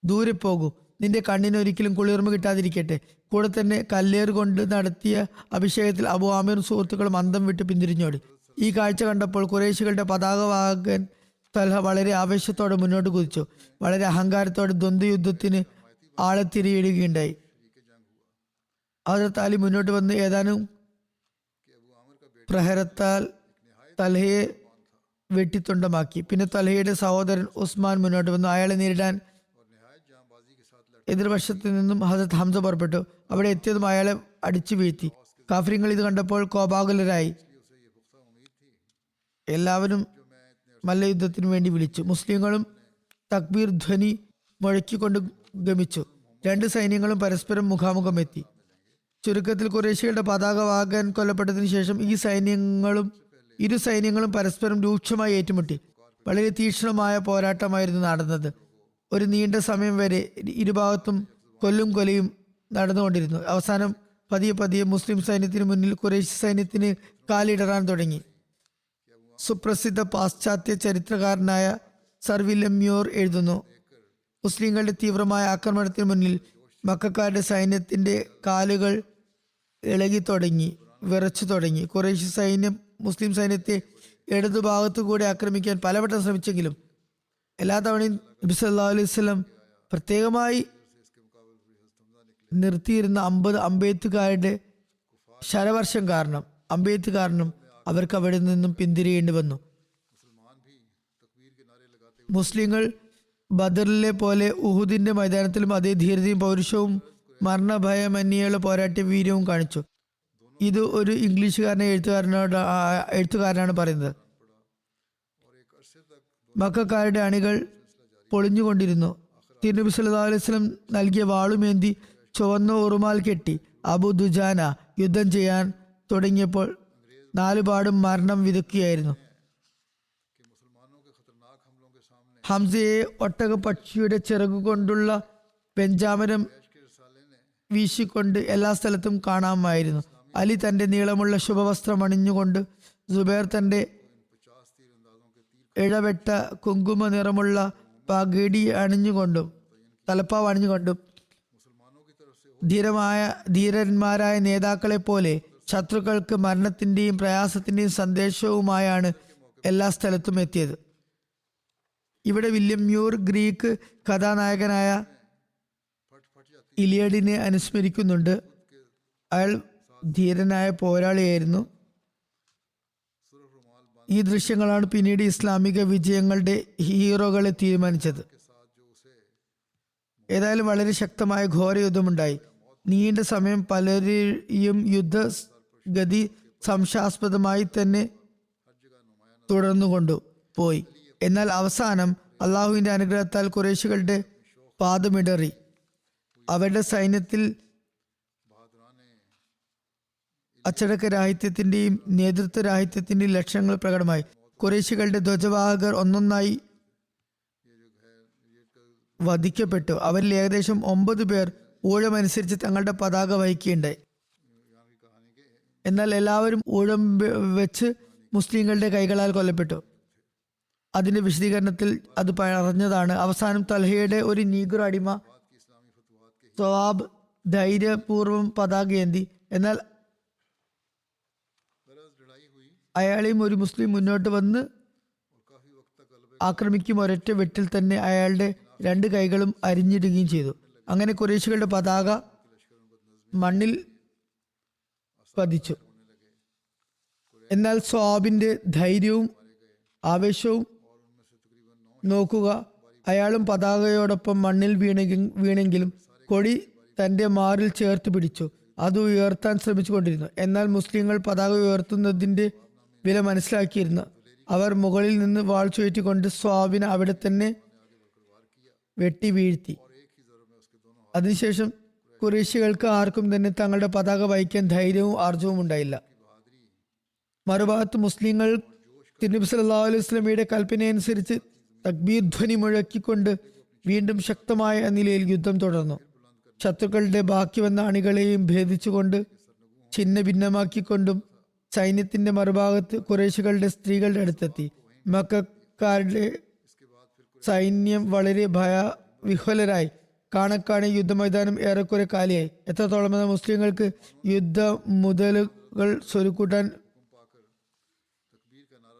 ദൂരെ പോകൂ, നിന്റെ കണ്ണിന് ഒരിക്കലും കുളിർമ കിട്ടാതിരിക്കട്ടെ. കൂടെ തന്നെ കല്ലേറ് കൊണ്ട് നടത്തിയ അഭിഷേകത്തിൽ അബു ആമിറും സുഹൃത്തുക്കളും അന്തം വിട്ട് പിന്തിരിഞ്ഞോടി. ഈ കാഴ്ച കണ്ടപ്പോൾ ഖുറൈശികളുടെ പതാകവാഹകൻ തൽഹ വളരെ ആവേശത്തോടെ മുന്നോട്ട് കുതിച്ചു. വളരെ അഹങ്കാരത്തോടെ ദ്വന്ദ്വയുദ്ധത്തിന് ആളെ തിരിയിടുകയുണ്ടായി. ഹസ്രത്ത് അലി മുന്നോട്ട് വന്ന് ഏതാനും പ്രഹരത്താൽ തൽഹയെ വെട്ടിത്തുണ്ടമാക്കി. പിന്നെ തൽഹയുടെ സഹോദരൻ ഉസ്മാൻ മുന്നോട്ട് വന്നു. അയാളെ നേരിടാൻ എതിർവശത്ത് നിന്നും ഹസരത്ത് ഹംസ പുറപ്പെട്ടു. അവിടെ എത്തിയതും അയാളെ അടിച്ചു വീഴ്ത്തി. കാഫിര്യങ്ങൾ ഇത് കണ്ടപ്പോൾ കോപാകുലരായി. എല്ലാവരും മല്ലയുദ്ധത്തിനു വേണ്ടി വിളിച്ചു. മുസ്ലിങ്ങളും തക്ബീർ ധ്വനി മുഴക്കിക്കൊണ്ട് ഗമിച്ചു. രണ്ട് സൈന്യങ്ങളും പരസ്പരം മുഖാമുഖം എത്തി. ചുരുക്കത്തിൽ ഖുറൈശികളുടെ പതാകവാഹകൻ കൊല്ലപ്പെട്ടതിനു ശേഷം ഇരു സൈന്യങ്ങളും പരസ്പരം രൂക്ഷമായി ഏറ്റുമുട്ടി. വളരെ തീക്ഷ്ണമായ പോരാട്ടമായിരുന്നു നടന്നത്. ഒരു നീണ്ട സമയം വരെ ഇരുഭാഗത്തും കൊല്ലും കൊലയും നടന്നുകൊണ്ടിരുന്നു. അവസാനം പതിയെ പതിയെ മുസ്ലിം സൈന്യത്തിന് മുന്നിൽ ഖുറൈശി സൈന്യത്തിന് കാലിടറാൻ തുടങ്ങി. സുപ്രസിദ്ധ പാശ്ചാത്യ ചരിത്രകാരനായ സർ വില്യം മ്യൂർ എഴുതുന്നു, മുസ്ലിങ്ങളുടെ തീവ്രമായ ആക്രമണത്തിന് മുന്നിൽ മക്കക്കാരുടെ സൈന്യത്തിന്റെ കാലുകൾ ഇളകി തുടങ്ങി, വിറച്ചു തുടങ്ങി. ഖുറൈശി സൈന്യം മുസ്ലിം സൈന്യത്തെ ഇടതുഭാഗത്തു കൂടെ ആക്രമിക്കാൻ പലവട്ടം ശ്രമിച്ചെങ്കിലും എല്ലാ തവണയും നബി സല്ലല്ലാഹു അലൈഹി വസല്ലം പ്രത്യേകമായി നിർത്തിയിരുന്ന 50 അമ്പെയ്ത്തുകാരുടെ ശരവർഷം കാരണം അവർക്ക് അവിടെ നിന്നും പിന്തിരിയേണ്ടി വന്നു. മുസ്ലിങ്ങൾ ബദറിലെ പോലെ ഉഹുദിന്റെ മൈതാനത്തിലും അതേ ധീരതയും പൗരുഷവും മരണഭയമന്യുള്ള പോരാട്ട വീര്യവും കാണിച്ചു. ഇത് ഒരു ഇംഗ്ലീഷുകാരനെ എഴുത്തുകാരനാണ് പറയുന്നത്. മക്കക്കാരുടെ അണികൾ പൊളിഞ്ഞുകൊണ്ടിരുന്നു. തിരുനബി സല്ലല്ലാഹു അലൈഹി വസല്ലം നൽകിയ വാളുമേന്തി ചുവന്ന ഉറുമാൽ കെട്ടി അബു ദുജാന യുദ്ധം ചെയ്യാൻ തുടങ്ങിയപ്പോൾ നാലുപാടും മരണം വിതക്കുകയായിരുന്നു. ഹംസയെ ഒട്ടക പക്ഷിയുടെ ചിറകുകൊണ്ടുള്ള പെഞ്ചാമരം വീശിക്കൊണ്ട് എല്ലാ സ്ഥലത്തും കാണാമായിരുന്നു. അലി തന്റെ നീളമുള്ള ശുഭവസ്ത്രം അണിഞ്ഞുകൊണ്ട്, സുബൈർ തന്റെ ഇഴവെട്ട കുങ്കുമ നിറമുള്ള പഗടി അണിഞ്ഞുകൊണ്ടും തലപ്പാവ് അണിഞ്ഞുകൊണ്ടും ധീരന്മാരായ നേതാക്കളെ പോലെ ശത്രുക്കൾക്ക് മരണത്തിന്റെയും പ്രയാസത്തിന്റെയും സന്ദേശവുമായാണ് എല്ലാ സ്ഥലത്തും എത്തിയത്. ഇവിടെ വില്യം മ്യൂർ ഗ്രീക്ക് കഥാനായകനായ ഇലിയഡിനെ അനുസ്മരിക്കുന്നുണ്ട്. അയാൾ ധീരനായ പോരാളിയായിരുന്നു. ഈ ദൃശ്യങ്ങളാണ് പിന്നീട് ഇസ്ലാമിക വിജയങ്ങളുടെ ഹീറോകളെ തീരുമാനിച്ചത്. ഏതായാലും വളരെ ശക്തമായ ഘോര യുദ്ധമുണ്ടായി. നീണ്ട സമയം പലരെയും യുദ്ധഗതി സംശയാസ്പദമായി തന്നെ തുടർന്നുകൊണ്ടു പോയി. എന്നാൽ അവസാനം അള്ളാഹുവിന്റെ അനുഗ്രഹത്താൽ ഖുറൈശികളുടെ പാദമിടറി. അവരുടെ സൈന്യത്തിൽ അച്ചടക്കരാഹിത്യത്തിന്റെയും നേതൃത്വരാഹിത്യത്തിന്റെയും ലക്ഷണങ്ങൾ പ്രകടമായി. ഖുറൈശികളുടെ ധ്വജവാഹകർ ഒന്നൊന്നായി വധിക്കപ്പെട്ടു. അവരിൽ ഏകദേശം 9 പേർ ഊഴമനുസരിച്ച് തങ്ങളുടെ പതാക വഹിക്കുകയുണ്ടായി. എന്നാൽ എല്ലാവരും ഊഴം വെച്ച് മുസ്ലിങ്ങളുടെ കൈകളാൽ കൊല്ലപ്പെട്ടു. അതിന്റെ വിശദീകരണത്തിൽ അത് പറഞ്ഞതാണ്. അവസാനം തൽഹയുടെ ഒരു നീഗ്രോ അടിമ സ്വവാബ് ധൈര്യപൂർവ്വം പതാകയേന്തി. എന്നാൽ അയാളെയും ഒരു മുസ്ലിം മുന്നോട്ട് വന്ന് ആക്രമിക്കും. ഒരൊറ്റ വെട്ടിൽ തന്നെ അയാളുടെ 2 കൈകളും അരിഞ്ഞിടുകയും ചെയ്തു. അങ്ങനെ ഖുറൈശികളുടെ പതാക മണ്ണിൽ പതിച്ചു. എന്നാൽ സ്വാബിന്റെ ധൈര്യവും ആവേശവും നോക്കുക. അയാളും പതാകയോടൊപ്പം മണ്ണിൽ വീണെങ്കിലും കൊടി തന്റെ മാറിൽ ചേർത്ത് പിടിച്ചു. അത് ഉയർത്താൻ ശ്രമിച്ചുകൊണ്ടിരുന്നു. എന്നാൽ മുസ്ലിങ്ങൾ പതാക ഉയർത്തുന്നതിന്റെ വില മനസ്സിലാക്കിയിരുന്നു. അവർ മുകളിൽ നിന്ന് വാൾ ചുഴറ്റിക്കൊണ്ട് സ്വാബിനെ അവിടെ തന്നെ വെട്ടി വീഴ്ത്തി. അതിനുശേഷം ഖുറൈശികൾക്ക് ആർക്കും തന്നെ തങ്ങളുടെ പതാക വഹിക്കാൻ ധൈര്യവും ആർജവും ഉണ്ടായില്ല. മറുഭാഗത്ത് മുസ്ലിങ്ങൾ തിരുനബി സല്ലല്ലാഹു അലൈഹി വസല്ലമയുടെ കൽപ്പനയനുസരിച്ച് തക്ബീർ ധ്വനി മുഴക്കിക്കൊണ്ട് വീണ്ടും ശക്തമായ നിലയിൽ യുദ്ധം തുടർന്നു. ശത്രുക്കളുടെ ബാക്കി വന്ന അണികളെയും ഭേദിച്ചുകൊണ്ട് ഛിന്ന ഭിന്നമാക്കിക്കൊണ്ടും സൈന്യത്തിന്റെ മറുഭാഗത്ത് ഖുറൈശികളുടെ സ്ത്രീകളുടെ അടുത്തെത്തി. മക്കക്കാരുടെ സൈന്യം വളരെ ഭയവിഹ്വലരായി. കാണക്കാണെ യുദ്ധമൈതാനം ഏറെക്കുറെ കാലിയായി. എത്രത്തോളം എന്ന മുസ്ലിങ്ങൾക്ക് യുദ്ധ മുതലുകൾ സ്വരുക്കൂട്ടാൻ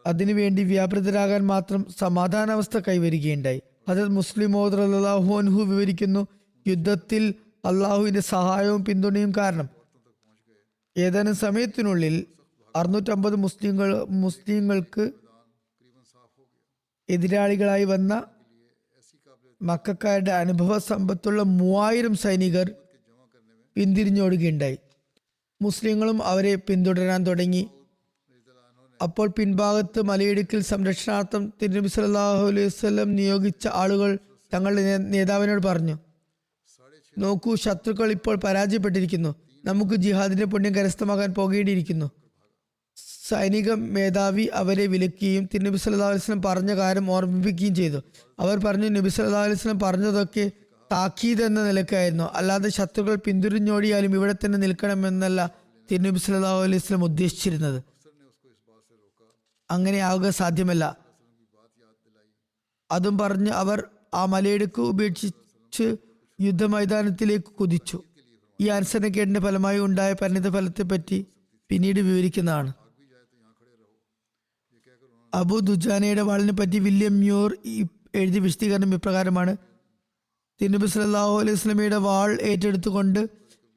അതിനുവേണ്ടി വ്യാപൃതരാകാൻ മാത്രം സമാധാനാവസ്ഥ കൈവരികയുണ്ടായി. ഹദരത്ത് മുസ്ലിം മൗദ് റളിയല്ലാഹു അൻഹു വിവരിക്കുന്നു, യുദ്ധത്തിൽ അള്ളാഹുവിന്റെ സഹായവും പിന്തുണയും കാരണം ഏതാനും സമയത്തിനുള്ളിൽ 650 മുസ്ലിങ്ങൾക്ക് എതിരാളികളായി വന്ന മക്കക്കാരുടെ അനുഭവ സമ്പത്തുള്ള 3000 സൈനികർ പിന്തിരിഞ്ഞോടുകയുണ്ടായി. മുസ്ലിങ്ങളും അവരെ പിന്തുടരാൻ തുടങ്ങി. അപ്പോൾ പിൻഭാഗത്ത് മലയിടുക്കിൽ സംരക്ഷണാർത്ഥം തിരുനബി സല്ലല്ലാഹു അലൈഹി വസല്ലം നിയോഗിച്ച ആളുകൾ തങ്ങളുടെ നേതാവിനോട് പറഞ്ഞു, നോക്കൂ, ശത്രുക്കൾ ഇപ്പോൾ പരാജയപ്പെട്ടിരിക്കുന്നു. നമുക്ക് ജിഹാദിന്റെ പുണ്യം കരസ്ഥമാക്കാൻ പോകേണ്ടിയിരിക്കുന്നു. സൈനിക മേധാവി അവരെ വിലക്കുകയും തിരുനബി സല്ലല്ലാഹു അലൈഹി വസല്ലം പറഞ്ഞ കാര്യം ഓർമ്മിപ്പിക്കുകയും ചെയ്തു. അവർ പറഞ്ഞു, നബി സല്ലല്ലാഹു അലൈഹി വസല്ലം പറഞ്ഞതൊക്കെ താക്കീത് എന്ന നിലക്കായിരുന്നു, അല്ലാതെ ശത്രുക്കൾ പിന്തുടർന്നോടിയാലും ഇവിടെ തന്നെ നിൽക്കണമെന്നല്ല തിരുനബി സല്ലല്ലാഹു അലൈഹി വസല്ലം ഉദ്ദേശിച്ചിരുന്നത്. അങ്ങനെ ആവുക സാധ്യമല്ല. അതും പറഞ്ഞ് അവർ ആ മലയിടുക്ക് ഉപേക്ഷിച്ച് യുദ്ധമൈതാനത്തിലേക്ക് കുതിച്ചു. ഈ അനുസരണക്കേടിന്റെ ഫലമായി ഉണ്ടായ പരിണിത ഫലത്തെപ്പറ്റി പിന്നീട് വിവരിക്കുന്നതാണ്. അബു ദുജാനയുടെ വാളിനെ പറ്റി വില്യം മ്യൂർ എഴുതിയ വിശദീകരണം ഇപ്രകാരമാണ്: തിരുനബി സല്ലല്ലാഹു അലൈഹി വസല്ലമയുടെ വാൾ ഏറ്റെടുത്തുകൊണ്ട്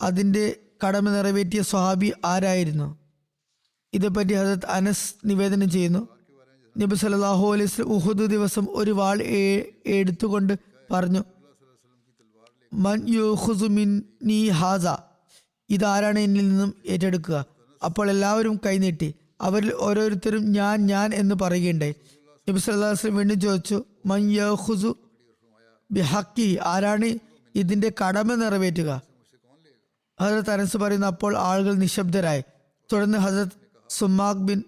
അതിന്റെ കടമ നിറവേറ്റിയ സ്വഹാബി ആരായിരുന്നു? ഇതേപ്പറ്റി ഹദരത്ത് അനസ് നിവേദനം ചെയ്യുന്നു, നബി സല്ലല്ലാഹു അലൈഹി വസല്ലം ഉഹുദ് ദിവസം ഒരു വാൾ എടുത്തുകൊണ്ട് പറഞ്ഞു, മൻ യുഖുസു മിന്നി ഹാസ, ഇതാരാണ് എന്നിൽ നിന്നും ഏറ്റെടുക്കുക? അപ്പോൾ എല്ലാവരും കൈനീട്ടി. അവരിൽ ഓരോരുത്തരും ഞാൻ എന്ന് പറയുകയുണ്ടായി. നബി സല്ലല്ലാഹു അലൈഹി വസല്ലം വീണ്ടും ചോദിച്ചു, മൻ യഖുസു ബിഹഖി, ആരാണ് ഇതിന്റെ കടമ നിറവേറ്റുക? ഹദരത്ത് അനസ് പറയുന്നു, അപ്പോൾ ആളുകൾ നിശബ്ദരായി. തുടർന്ന് ഹദരത്ത് സുമാഖ് ബിൻ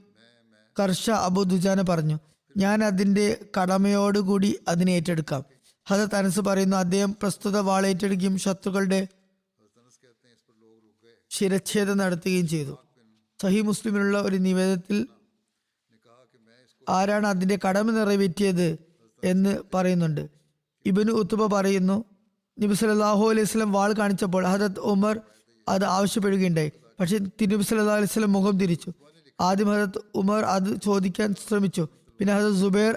കർഷ അബു ദുജാന പറഞ്ഞു, ഞാൻ അതിന്റെ കടമയോടുകൂടി അതിനെ ഏറ്റെടുക്കാം. ഹദരത്ത് അനസ് പറയുന്നു, അദ്ദേഹം പ്രസ്തുത വാൾ ഏറ്റെടുക്കുകയും ശത്രുക്കളുടെ ശിരച്ഛേദം നടത്തുകയും ചെയ്തു. സഹീഹ് മുസ്ലിമിലുള്ള ഒരു നിവേദനത്തിൽ ആരാണ് അതിന്റെ കടമ നിറവേറ്റിയത് എന്ന് പറയുന്നുണ്ട്. ഇബ്നു ഉത്ബ പറയുന്നു, നബി സല്ലല്ലാഹു അലൈഹി വസല്ലം വാൾ കാണിച്ചപ്പോൾ ഹദരത്ത് ഉമർ അത് ആവശ്യപ്പെടുകയുണ്ടായി. പക്ഷെ തിരുനബി സല്ലല്ലാഹു അലൈഹി വസല്ലം മുഖം തിരിച്ചു. ആദ്യം ഹദരത്ത് ഉമർ അത് ചോദിക്കാൻ ശ്രമിച്ചു. പിന്നെ ഹദരത്ത് സുബൈർ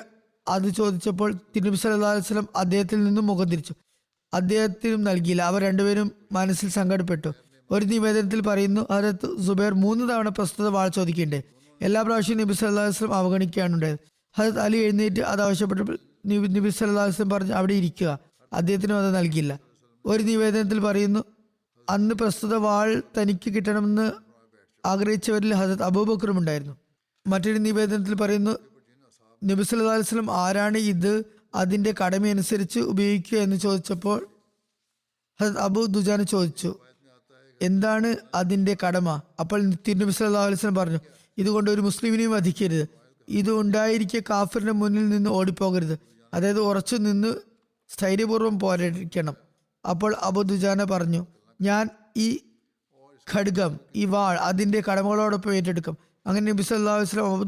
അത് ചോദിച്ചപ്പോൾ തിരുനബി സല്ലല്ലാഹു അലൈഹി വസല്ലം അദ്ദേഹത്തിൽ നിന്നും മുഖം തിരിച്ചു. അദ്ദേഹത്തിനും നൽകിയില്ല. അവർ രണ്ടുപേരും മനസ്സിൽ സങ്കടപ്പെട്ടു. ഒരു നിവേദനത്തിൽ പറയുന്നു, ഹദരത്ത് സുബൈർ 3 തവണ പ്രസ്തുത വാൾ ചോദിക്കേണ്ടത്. എല്ലാ പ്രാവശ്യവും നബി സല്ലല്ലാഹു അലൈഹി വസല്ലം അവഗണിക്കുകയാണ് ഉണ്ടായത്. ഹദരത്ത് അലി എഴുന്നേറ്റ് അത് ആവശ്യപ്പെട്ടപ്പോൾ നബി സല്ലല്ലാഹു അലൈഹി വസല്ലം പറഞ്ഞു, അവിടെ ഇരിക്കുക. അദ്ദേഹത്തിനും അത് നൽകിയില്ല. ഒരു നിവേദനത്തിൽ പറയുന്നു, അന്ന് പ്രസ്തുത വാൾ തനിക്ക് കിട്ടണമെന്ന് ആഗ്രഹിച്ചവരിൽ ഹദരത്ത് അബൂബക്കറും ഉണ്ടായിരുന്നു. മറ്റൊരു നിവേദനത്തിൽ പറയുന്നു, നബി സല്ലല്ലാഹു അലൈഹി വസല്ലം ആരാണ് ഇത് അതിന്റെ കടമയനുസരിച്ച് ഉപയോഗിക്കുക എന്ന് ചോദിച്ചപ്പോൾ ഹദരത്ത് അബൂ ദുജാന ചോദിച്ചു, എന്താണ് അതിന്റെ കടമ? അപ്പോൾ തിരുനബി സല്ലല്ലാഹു അലൈഹി വസല്ലം പറഞ്ഞു, ഇതുകൊണ്ട് ഒരു മുസ്ലിമിനെയും വധിക്കരുത്. ഇത് ഉണ്ടായിരിക്കെ കാഫിറിന്റെ മുന്നിൽ നിന്ന് ഓടിപ്പോകരുത്. അതായത് ഉറച്ചു നിന്ന് സ്ഥൈര്യപൂർവ്വം പോരാടിക്കണം. അപ്പോൾ അബൂ ദുജാന പറഞ്ഞു, ഞാൻ ഈ ഖഡ്ഗം, ഈ വാൾ അതിന്റെ കടമകളോടൊപ്പം ഏറ്റെടുക്കും. അങ്ങനെ നബി സല്ലല്ലാഹു അലൈഹി വസല്ലം അബൂ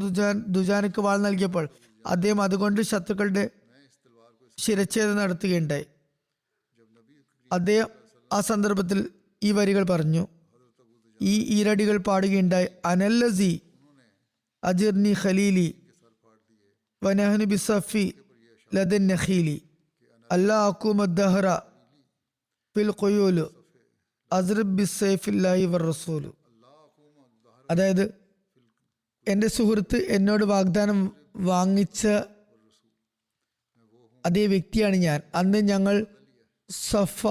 ദുജാനക്ക് വാൾ നൽകിയപ്പോൾ അദ്ദേഹം അതുകൊണ്ട് ശത്രുക്കളുടെ ശിരച്ഛേദം നടത്തുകയുണ്ടായി. അദ്ദേഹം ആ സന്ദർഭത്തിൽ ഈ വരികൾ പറഞ്ഞു, ഈ ഈരടികൾ പാടുകയുണ്ടായി, അനല്ലസി അജിർനി ഖലീലി വനഹ്നു ബിസഫി ലദൻ നഖീലി അല്ലാ അഖൂമദ്ദഹറ ഫിൽ ഖുയൂലു അസ്റബ് ബിസൈഫില്ലാഹി വറസൂലു. അതായത് എൻ്റെ സുഹൃത്ത് എന്നോട് വാഗ്ദാനം വാങ്ങിച്ച അതേ വ്യക്തിയാണ് ഞാൻ. അന്ന് ഞങ്ങൾ സഫ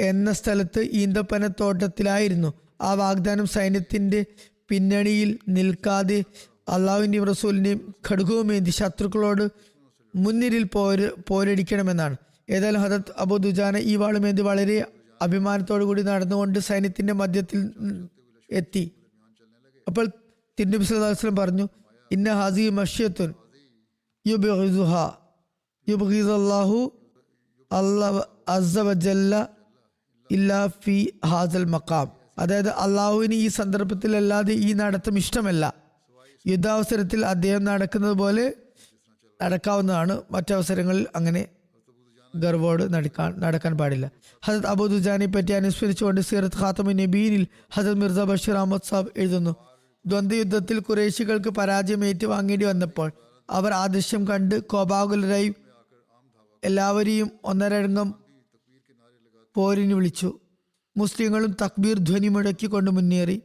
എന്ന സ്ഥലത്ത് ഈന്തപ്പനത്തോട്ടത്തിലായിരുന്നു. ആ വാഗ്ദാനം സൈന്യത്തിന്റെ പിന്നണിയിൽ നിൽക്കാതെ അള്ളാഹുവിൻ്റെയും റസൂലിൻ്റെയും ഖഡ്ഗവുമേന്തി ശത്രുക്കളോട് മുൻനിരയിൽ പോരടിക്കണമെന്നാണ്. ഏതായാലും ഹദരത്ത് അബൂ ദുജാന ഈ വാളുമേന്തി വളരെ അഭിമാനത്തോടു കൂടി നടന്നുകൊണ്ട് സൈന്യത്തിന്റെ മധ്യത്തിൽ എത്തി. അപ്പോൾ തിരുനബി സല്ലല്ലാഹു അലൈഹി വസല്ലം പറഞ്ഞു, ഇന്ന ഹാസി മഷ്യത്തുൻ യുബ്ഗിസുഹാ യുബ്ഗിസുല്ലാഹു അസ്സ വജല്ല ഇല്ലാ ഫി ഹാസൽ മഖാം. അതായത് അള്ളാഹുവിന് ഈ സന്ദർഭത്തിലല്ലാതെ ഈ നടത്തം ഇഷ്ടമല്ല. യുദ്ധാവസരത്തിൽ അദ്ദേഹം നടക്കുന്നത് പോലെ നടക്കാവുന്നതാണ്, മറ്റവസരങ്ങളിൽ അങ്ങനെ ഗർവോട് നടക്കാൻ പാടില്ല. ഹസരത്ത് അബൂ ദുജാനെ പറ്റി അനുസ്മരിച്ചുകൊണ്ട് സീറത്ത് ഖാത്തമുൻ നബീനിൽ ഹസരത്ത് മിർസ ബഷീർ അഹമ്മദ് സാബ് എഴുതുന്നു, ദ്വന്ദ്വയുദ്ധത്തിൽ ഖുറൈശികൾക്ക് പരാജയം ഏറ്റുവാങ്ങേണ്ടി വന്നപ്പോൾ അവർ ആ ദൃശ്യം കണ്ട് കോപാകുലരായി എല്ലാവരെയും ഒന്നരംഗം പോരിന് വിളിച്ചു. മുസ്ലിങ്ങളും തക്ബീർ ധ്വനി മുഴക്കിക്കൊണ്ട് മുന്നേറി.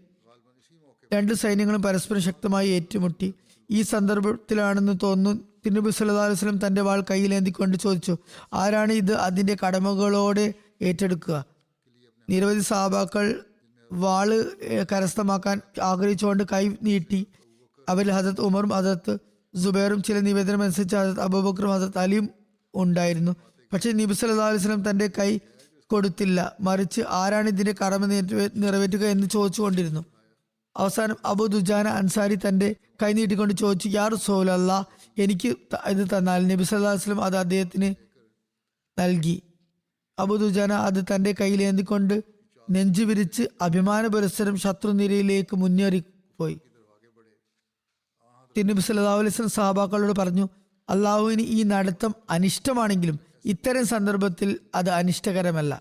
2 സൈന്യങ്ങളും പരസ്പരം ശക്തമായി ഏറ്റുമുട്ടി. ഈ സന്ദർഭത്തിലാണെന്ന് തോന്നുന്നു തിരുനബി സല്ലല്ലാഹു അലൈഹി വസല്ലം തന്റെ വാൾ കയ്യിലേന്തിക്കൊണ്ട് ചോദിച്ചു, ആരാണ് ഇത് അതിന്റെ കടമകളോടെ ഏറ്റെടുക്കുക? നിരവധി സഹാബാക്കൾ വാള് കരസ്ഥമാക്കാൻ ആഗ്രഹിച്ചുകൊണ്ട് കൈ നീട്ടി. അവരിൽ ഹദരത്ത് ഉമറും ഹദരത്ത് സുബൈറും ചില നിവേദനം അനുസരിച്ച് ഹദരത്ത് അബൂബക്കറും ഹദരത്ത് അലിയും ഉണ്ടായിരുന്നു. പക്ഷേ നബി സല്ലല്ലാഹു അലൈഹി വസല്ലം തന്റെ കൈ കൊടുത്തില്ല, മറിച്ച് ആരാണ് ഇതിന്റെ കടമ നിറവേറ്റുക എന്ന് ചോദിച്ചുകൊണ്ടിരുന്നു. അവസാനം അബൂ ദുജാന അൻസാരി തന്റെ കൈ നീട്ടിക്കൊണ്ട് ചോദിച്ചു, യാ റസൂലല്ലാഹ്, എനിക്ക് ഇത് തന്നാൽ. നബി സല്ലല്ലാഹു അലൈഹി വസല്ലം അത് അദ്ദേഹത്തിന് നൽകി. അബൂ ദുജാന അത് തന്റെ കയ്യിലേന്തിക്കൊണ്ട് നെഞ്ചു വിരിച്ച് അഭിമാന പുരസ്സരം ശത്രുനിരയിലേക്ക് മുന്നേറിപ്പോയി. തിരുനബി സല്ലല്ലാഹു അലൈഹി വസല്ലം സഹാബാക്കളോട് പറഞ്ഞു, അള്ളാഹുവിന് ഈ നടത്തം അനിഷ്ടമാണെങ്കിലും ഇത്തരം സന്ദർഭത്തിൽ അത് അനിഷ്ടകരമല്ല.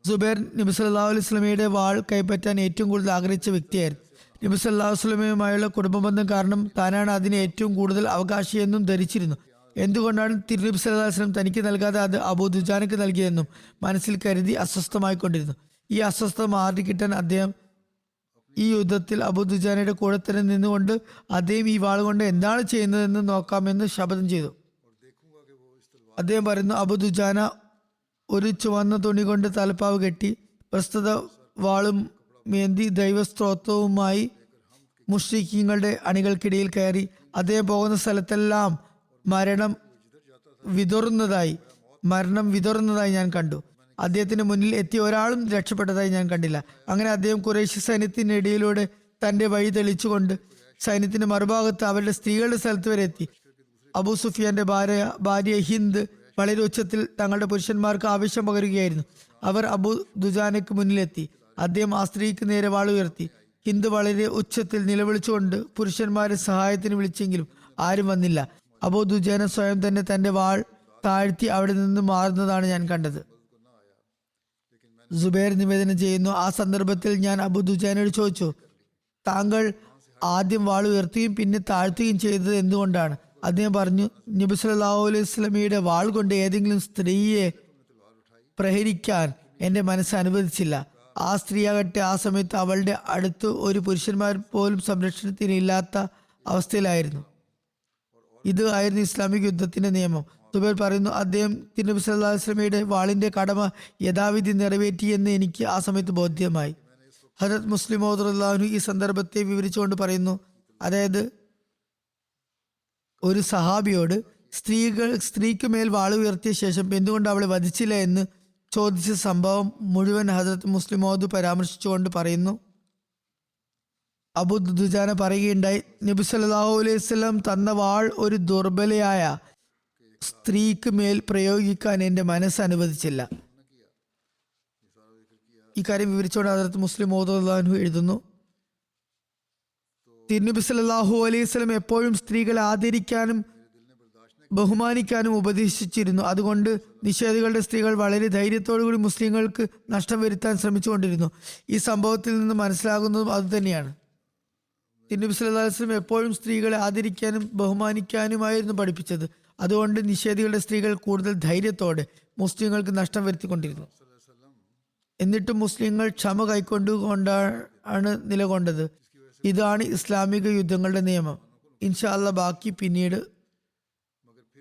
സുബൈർ നബി സല്ലല്ലാഹു അലൈഹി വസല്ലമയുടെ വാൾ കൈപ്പറ്റാൻ ഏറ്റവും കൂടുതൽ ആഗ്രഹിച്ച വ്യക്തിയായിരുന്നു. നബി സല്ലല്ലാഹു അലൈഹി വസല്ലമയുമായുള്ള കുടുംബബന്ധം കാരണം താനാണ് അതിന് ഏറ്റവും കൂടുതൽ അവകാശിയെന്നും ധരിച്ചിരുന്നു. എന്തുകൊണ്ടാണ് തിരുനബി സല്ലല്ലാഹു അലൈഹി വസല്ലം തനിക്ക് നൽകാതെ അത് അബൂ ദുജാനക്ക് നൽകിയതെന്നും മനസ്സിൽ കരുതി അസ്വസ്ഥമായിക്കൊണ്ടിരുന്നു. ഈ അസ്വസ്ഥത മാറിക്കിട്ടാൻ അദ്ദേഹം ഈ യുദ്ധത്തിൽ അബൂ ദുജാനയുടെ കൂടെ തന്നെ നിന്നുകൊണ്ട് അദ്ദേഹം ഈ വാൾ കൊണ്ട് എന്താണ് ചെയ്യുന്നതെന്ന് നോക്കാമെന്ന് ശപഥം ചെയ്തു. അദ്ദേഹം പറയുന്നു, അബൂ ദുജാന ഒരു ചുവന്ന തുണി കൊണ്ട് തലപ്പാവ് കെട്ടി പ്രസ്തുത വാളും മേന്തി ദൈവസ്തോത്രവുമായി മുശ്രിക്കീങ്ങളുടെ അണികൾക്കിടയിൽ കയറി. അദ്ദേഹം പോകുന്ന സ്ഥലത്തെല്ലാം മരണം വിതറുന്നതായി ഞാൻ കണ്ടു. അദ്ദേഹത്തിന് മുന്നിൽ എത്തിയ ഒരാളും രക്ഷപ്പെട്ടതായി ഞാൻ കണ്ടില്ല. അങ്ങനെ അദ്ദേഹം ഖുറൈശി സൈന്യത്തിനിടയിലൂടെ തന്റെ വഴി തെളിച്ചുകൊണ്ട് സൈന്യത്തിന്റെ മറുഭാഗത്ത് അവരുടെ സ്ത്രീകളുടെ സ്ഥലത്ത് വരെ എത്തി. അബൂ സുഫിയാന്റെ ഭാര്യ ഹിന്ദ് വളരെ ഉച്ചത്തിൽ തങ്ങളുടെ പുരുഷന്മാർക്ക് ആവേശം പകരുകയായിരുന്നു. അവർ അബൂ ദുജാനയ്ക്ക് മുന്നിലെത്തി. അദ്ദേഹം ആ സ്ത്രീക്ക് നേരെ വാൾ ഉയർത്തി. ഹിന്ദ് വളരെ ഉച്ചത്തിൽ നിലവിളിച്ചുകൊണ്ട് പുരുഷന്മാരെ സഹായത്തിന് വിളിച്ചെങ്കിലും ആരും വന്നില്ല. അബൂ ദുജാന സ്വയം തന്നെ തന്റെ വാൾ താഴ്ത്തി അവിടെ നിന്ന് മാറുന്നതാണ് ഞാൻ കണ്ടത്. സുബൈർ നിവേദനം ചെയ്യുന്നു, ആ സന്ദർഭത്തിൽ ഞാൻ അബൂ ദുജാനയോട് ചോദിച്ചു, താങ്കൾ ആദ്യം വാൾ ഉയർത്തുകയും പിന്നെ താഴ്ത്തുകയും ചെയ്തത് എന്തുകൊണ്ടാണ്? അദ്ദേഹം പറഞ്ഞു, നബി സല്ലല്ലാഹു അലൈഹി വസല്ലമയുടെ വാൾ കൊണ്ട് ഏതെങ്കിലും സ്ത്രീയെ പ്രഹരിക്കാൻ എൻ്റെ മനസ്സ് അനുവദിച്ചില്ല. ആ സ്ത്രീയാകട്ടെ ആ സമയത്ത് അവളുടെ അടുത്ത് ഒരു പുരുഷന്മാർ പോലും സംരക്ഷണത്തിന് ഇല്ലാത്ത അവസ്ഥയിലായിരുന്നു. ഇത് ആയിരുന്നു ഇസ്ലാമിക യുദ്ധത്തിന്റെ നിയമം. സുബൈർ പറയുന്നു, അദ്ദേഹം തിരുനബി സല്ലല്ലാഹു അലൈഹി വസല്ലമയുടെ വാളിന്റെ കടമ യഥാവിധി നിറവേറ്റിയെന്ന് എനിക്ക് ആ സമയത്ത് ബോധ്യമായി. ഹദരത്ത് മുസ്ലിം മൗദ് റളിയല്ലാഹു അൻഹു ഈ സന്ദർഭത്തെ വിവരിച്ചുകൊണ്ട് പറയുന്നു, അതായത് ഒരു സഹാബിയോട് സ്ത്രീക്ക് മേൽ വാൾ ഉയർത്തിയ ശേഷം എന്തുകൊണ്ട് അവളെ വധിച്ചില്ല എന്ന് ചോദിച്ച സംഭവം മുഴുവൻ ഹദരത്ത് മുസ്ലിം മൗദ് പരാമർശിച്ചുകൊണ്ട് പറയുന്നു. അബൂ ദുജാന പറയുകയുണ്ടായി, നബി സല്ലല്ലാഹു അലൈഹി വസല്ലം തന്ന വാൾ ഒരു ദുർബലയായ സ്ത്രീക്ക് മേൽ പ്രയോഗിക്കാൻ എൻ്റെ മനസ്സ് അനുവദിച്ചില്ല. ഈ കാര്യം വിവരിച്ചുകൊണ്ട് ഹദരത്ത് മുസ്ലിം മൗദ് റളിയല്ലാഹു അൻഹു എഴുതുന്നു, തിരുനബി സല്ലല്ലാഹു അലൈഹി വസല്ലം എപ്പോഴും സ്ത്രീകളെ ആദരിക്കാനും ബഹുമാനിക്കാനും ഉപദേശിച്ചിരുന്നു. അതുകൊണ്ട് നിഷേധികളുടെ സ്ത്രീകൾ വളരെ ധൈര്യത്തോടുകൂടി മുസ്ലിങ്ങൾക്ക് നഷ്ടം വരുത്താൻ ശ്രമിച്ചുകൊണ്ടിരുന്നു. ഈ സംഭവത്തിൽ നിന്ന് മനസ്സിലാകുന്നതും അതുതന്നെയാണ്. തിരുനബി സല്ലല്ലാഹു അലൈഹി വസല്ലം എപ്പോഴും സ്ത്രീകളെ ആദരിക്കാനും ബഹുമാനിക്കാനുമായിരുന്നു പഠിപ്പിച്ചത്. അതുകൊണ്ട് നിഷേധികളുടെ സ്ത്രീകൾ കൂടുതൽ ധൈര്യത്തോടെ മുസ്ലിങ്ങൾക്ക് നഷ്ടം വരുത്തിക്കൊണ്ടിരുന്നു. എന്നിട്ടും മുസ്ലിങ്ങൾ ക്ഷമ കൈക്കൊണ്ടുകൊണ്ടാണ് നിലകൊണ്ടത്. ഇതാണ് ഇസ്ലാമിക യുദ്ധങ്ങളുടെ നിയമം. ഇൻഷാ അല്ലാ ബാക്കി പിന്നീട്.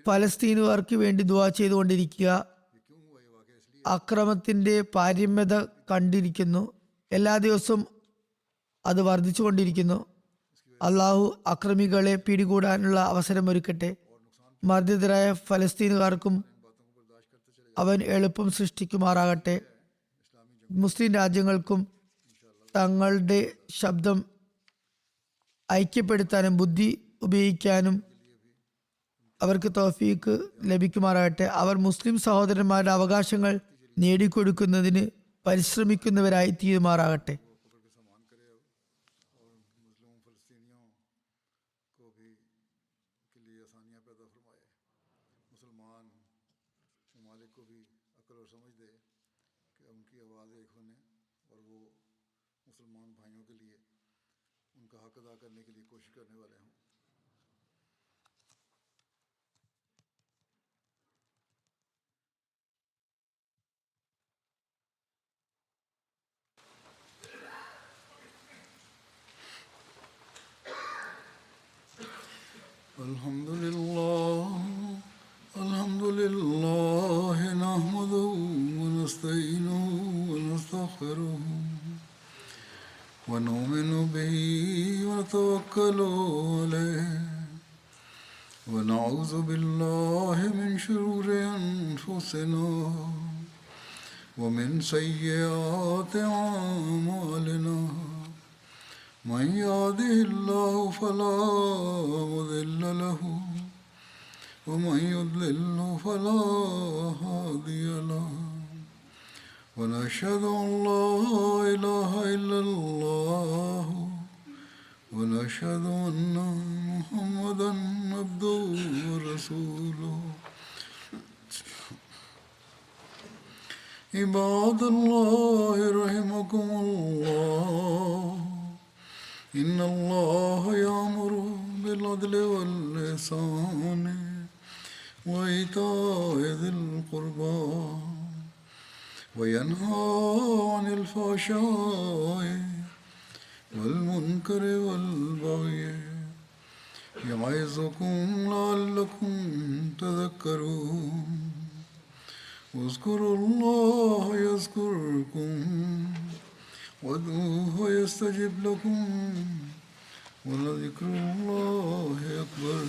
ഫലസ്തീനുകാർക്ക് വേണ്ടി ദുആ ചെയ്തുകൊണ്ടിരിക്കുക. അക്രമത്തിന്റെ പാരമ്യത കണ്ടിരിക്കുന്നു. എല്ലാ ദിവസവും അത് വർദ്ധിച്ചുകൊണ്ടിരിക്കുന്നു. അള്ളാഹു അക്രമികളെ പിടികൂടാനുള്ള അവസരമൊരുക്കട്ടെ. മർദ്ദിതരായ ഫലസ്തീനുകാർക്കും അവൻ എളുപ്പം സൃഷ്ടിക്കുമാറാകട്ടെ. മുസ്ലിം രാജ്യങ്ങൾക്കും തങ്ങളുടെ ശബ്ദം ഐക്യപ്പെടുത്താനും ബുദ്ധി ഉപയോഗിക്കാനും അവർക്ക് തൗഫീക്ക് ലഭിക്കുമാറാകട്ടെ. അവർ മുസ്ലിം സഹോദരന്മാരുടെ അവകാശങ്ങൾ നേടിക്കൊടുക്കുന്നതിന് പരിശ്രമിക്കുന്നവരായി തീരുമാറാകട്ടെ. الحمد لله نحمده ونستعينه ونستغفره ونؤمن به ونتوكل عليه ونعوذ بالله من شرور أنفسنا ومن سيئات أعمالنا. من يهده الله فلا مضل له ومن يضلل فلا هادي له. ونشهد أن لا إله إلا الله ونشهد أن محمدا عبده ورسوله. عباد الله رحمكم الله، إن الله يأمر بالعدل والإحسان وإيتاء ذي القربى وينهى عن الفحشاء والمنكر والبغي يعظكم لعلكم تذكرون. اذكروا الله يذكركم وادعوه يستجب لكم ولذكر الله أكبر.